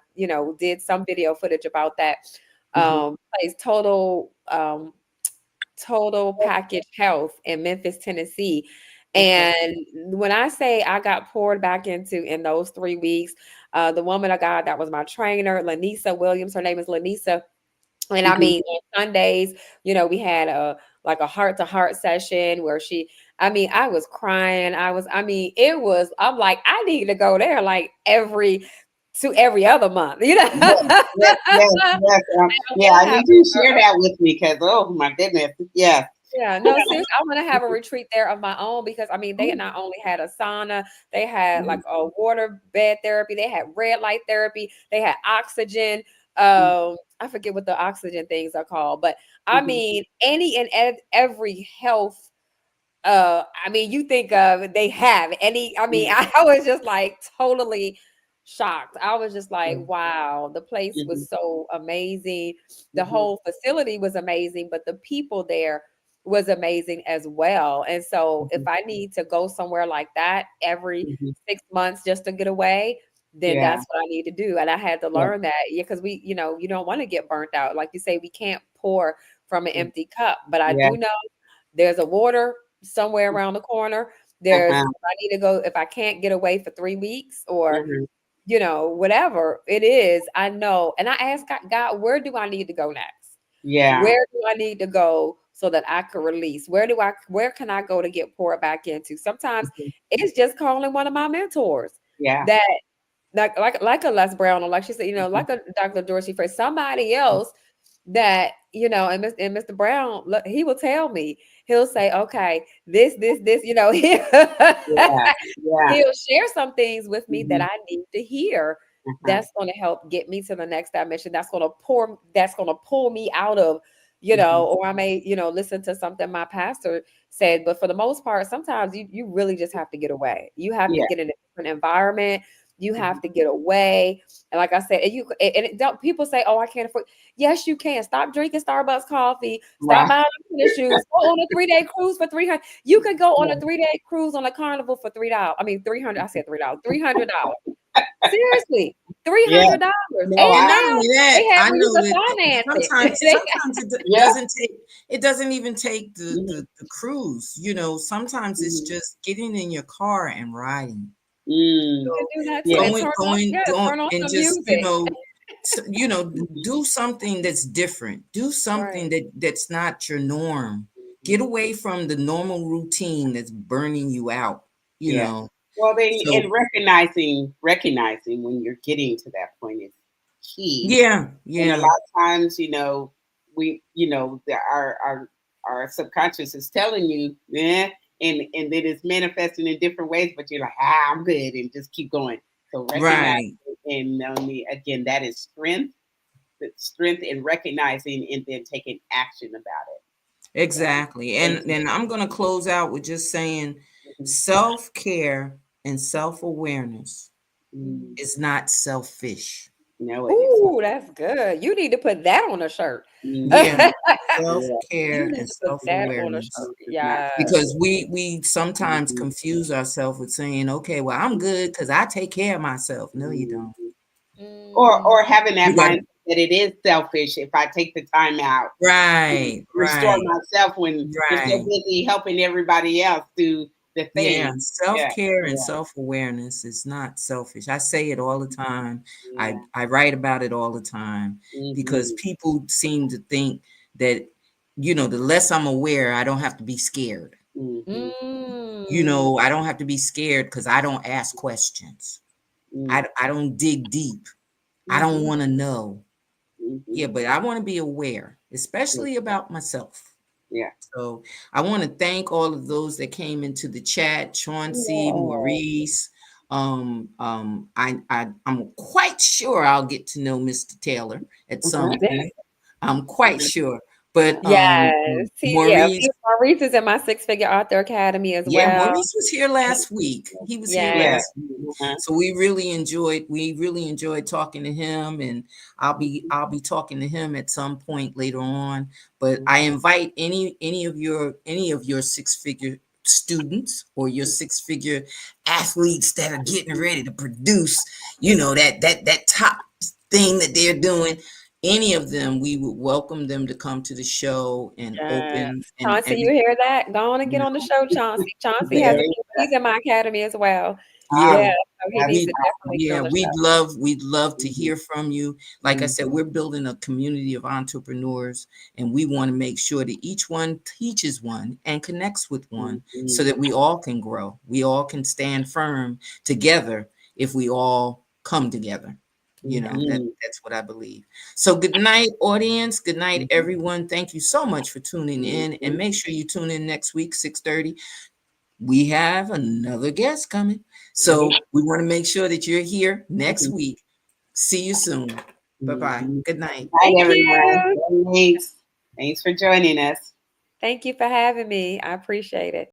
did some video footage about that Mhm. place, Total Package Health in Memphis, Tennessee. Okay. And when I say I got poured back into in those 3 weeks, the woman of God that was my trainer, Lanisa Williams, her name is Lanisa. And I Mhm. mean, on Sundays, we had a like a heart to heart session where I was crying. It was, I'm like, I need to go there like every other month, Yes, yes, yes, yes. Yeah, I I have need you to share that with me because, oh my goodness, yes. Yeah, no, seriously, I wanna have a retreat there of my own because, I mean, they Mhm. not only had a sauna, they had, like, Mhm. a water bed therapy, they had red light therapy, they had oxygen, I forget what the oxygen things are called, but, I Mhm. mean, any and every health I mean, you think of they have any, I mean, Mhm. I was just like totally shocked. I was just like, Mhm. wow, the place Mhm. was so amazing. The Mhm. whole facility was amazing, but the people there was amazing as well. And so if Mhm. I need to go somewhere like that every Mhm. 6 months just to get away, then Yeah, that's what I need to do. And I had to yeah, learn that. Yeah, because you don't want to get burnt out. Like you say, we can't pour from an mm, empty cup. But I yeah. do know there's a water somewhere around the corner. There's Uh-huh. if I need to go, if I can't get away for 3 weeks or Mhm. whatever it is, I know. And I ask God, where do I need to go next? Yeah. Where do I need to go so that I can release? Where can I go to get poured back into? Sometimes Mhm. it's just calling one of my mentors Yeah. that like a Les Brown, or like she said, Mhm. like a Dr. Dorsey, for somebody else that, and Mr. Brown, look, he will tell me, he'll say, okay, this, Yeah. Yeah. he'll share some things with me that Mhm. I need to hear. Uh-huh. That's going to help get me to the next dimension. That's going to pull me out of, Mhm. or I may, listen to something my pastor said. But for the most part, sometimes you really just have to get away. You have to Yeah. get in a different environment. You Mhm. have to get away. And like I said, don't people say, oh, I can't afford. Yes, you can. Stop drinking Starbucks coffee. Stop Right. buying tennis shoes. Go on a 3-day cruise for 300. You could go on Yeah. a 3-day cruise on a Carnival for $3. I mean, 300. I said $3. $300. Seriously, Yeah. $300. No, And And I not now only they that, have I you know to that finance sometimes it. yeah. doesn't take, it doesn't even take Mhm. the cruise. Sometimes it's Mhm. just getting in your car and riding. Mm. You can do that too. Yeah. And Going turn on and some just, music. Mhm. do something that's different. Do something Right. that's not your norm. Get Mhm. away from the normal routine that's burning you out, you Yeah. know. Well, then, So and recognizing when you're getting to that point is key. yeah, And a yeah, lot of times, our subconscious is telling you, and then it's manifesting in different ways, but you're like, I'm good, and just keep going. So recognize right. it, and Melanie, again, that is strength. That's strength in recognizing and then taking action about it. So Exactly. thank And you. then I'm going to close out with just saying Mhm. self-care and self-awareness Mm. is not selfish. No, it is not. Ooh, that's good. You need to put that on a shirt. Yeah. Mhm. Yeah. You Self-care need and to put that on a self-awareness. shirt. It's not Yeah. Because selfish. we sometimes Mhm. confuse ourselves with saying, okay, well, I'm good because I take care of myself. No, you Mhm. don't. Mm, Or having that You got mindset that it is selfish if I take the time out to right, restore right, myself when we're so right. busy helping everybody else do the Yeah, thing. Yeah, self-care and yeah. self-awareness is not selfish. I say it all the time. Yeah. I write about it all the time because Mhm. people seem to think that, the less I'm aware, I don't have to be scared. Mhm. mm, I don't have to be scared because I don't ask questions. Mm. I don't dig deep. I don't mhm. want to know. Yeah, Mhm. but I want to be aware, Yeah. especially about myself. Yeah. So I want to thank all of those that came into the chat, Chauncey, Yeah. Maurice. I'm quite sure I'll get to know Mr. Taylor at some point. I'm quite sure. But Yes. Maurice, Maurice is in my Six-Figure Author Academy as yeah, well. Maurice was here last week. He was here Yeah. Yes. last week. Uh-huh. So we really enjoyed talking to him, and I'll be talking to him at some point later on. But Mhm. I invite any of your six figure students or your six-figure athletes that are getting ready to produce, you know, that top thing that they're doing, any of them, we would welcome them to come to the show and Yes. open Chauncey, and you hear that? Go on and you get on the know, show, Chauncey. Chauncey has a Very few. He's in my academy as well. yeah. Yeah, so he needs We to definitely get yeah, on the show. we'd love to Mhm. hear from you. Like I said, Mhm. we're building a community of entrepreneurs, and we want to make sure that each one teaches one and connects with one so Mhm. that we all can grow. We all can stand firm together if we all come together. You know, Mhm. that's what I believe. So good night, audience. Good night, Mhm. everyone. Thank you so much for tuning in. And Mhm. make sure you tune in next week, 6:30. We have another guest coming. So Right. we want to make sure that you're here next Mhm. week. See you soon. Bye bye. Mhm. Good night. Bye, Thank everyone. you. Thanks. Thanks for joining us. Thank you for having me. I appreciate it.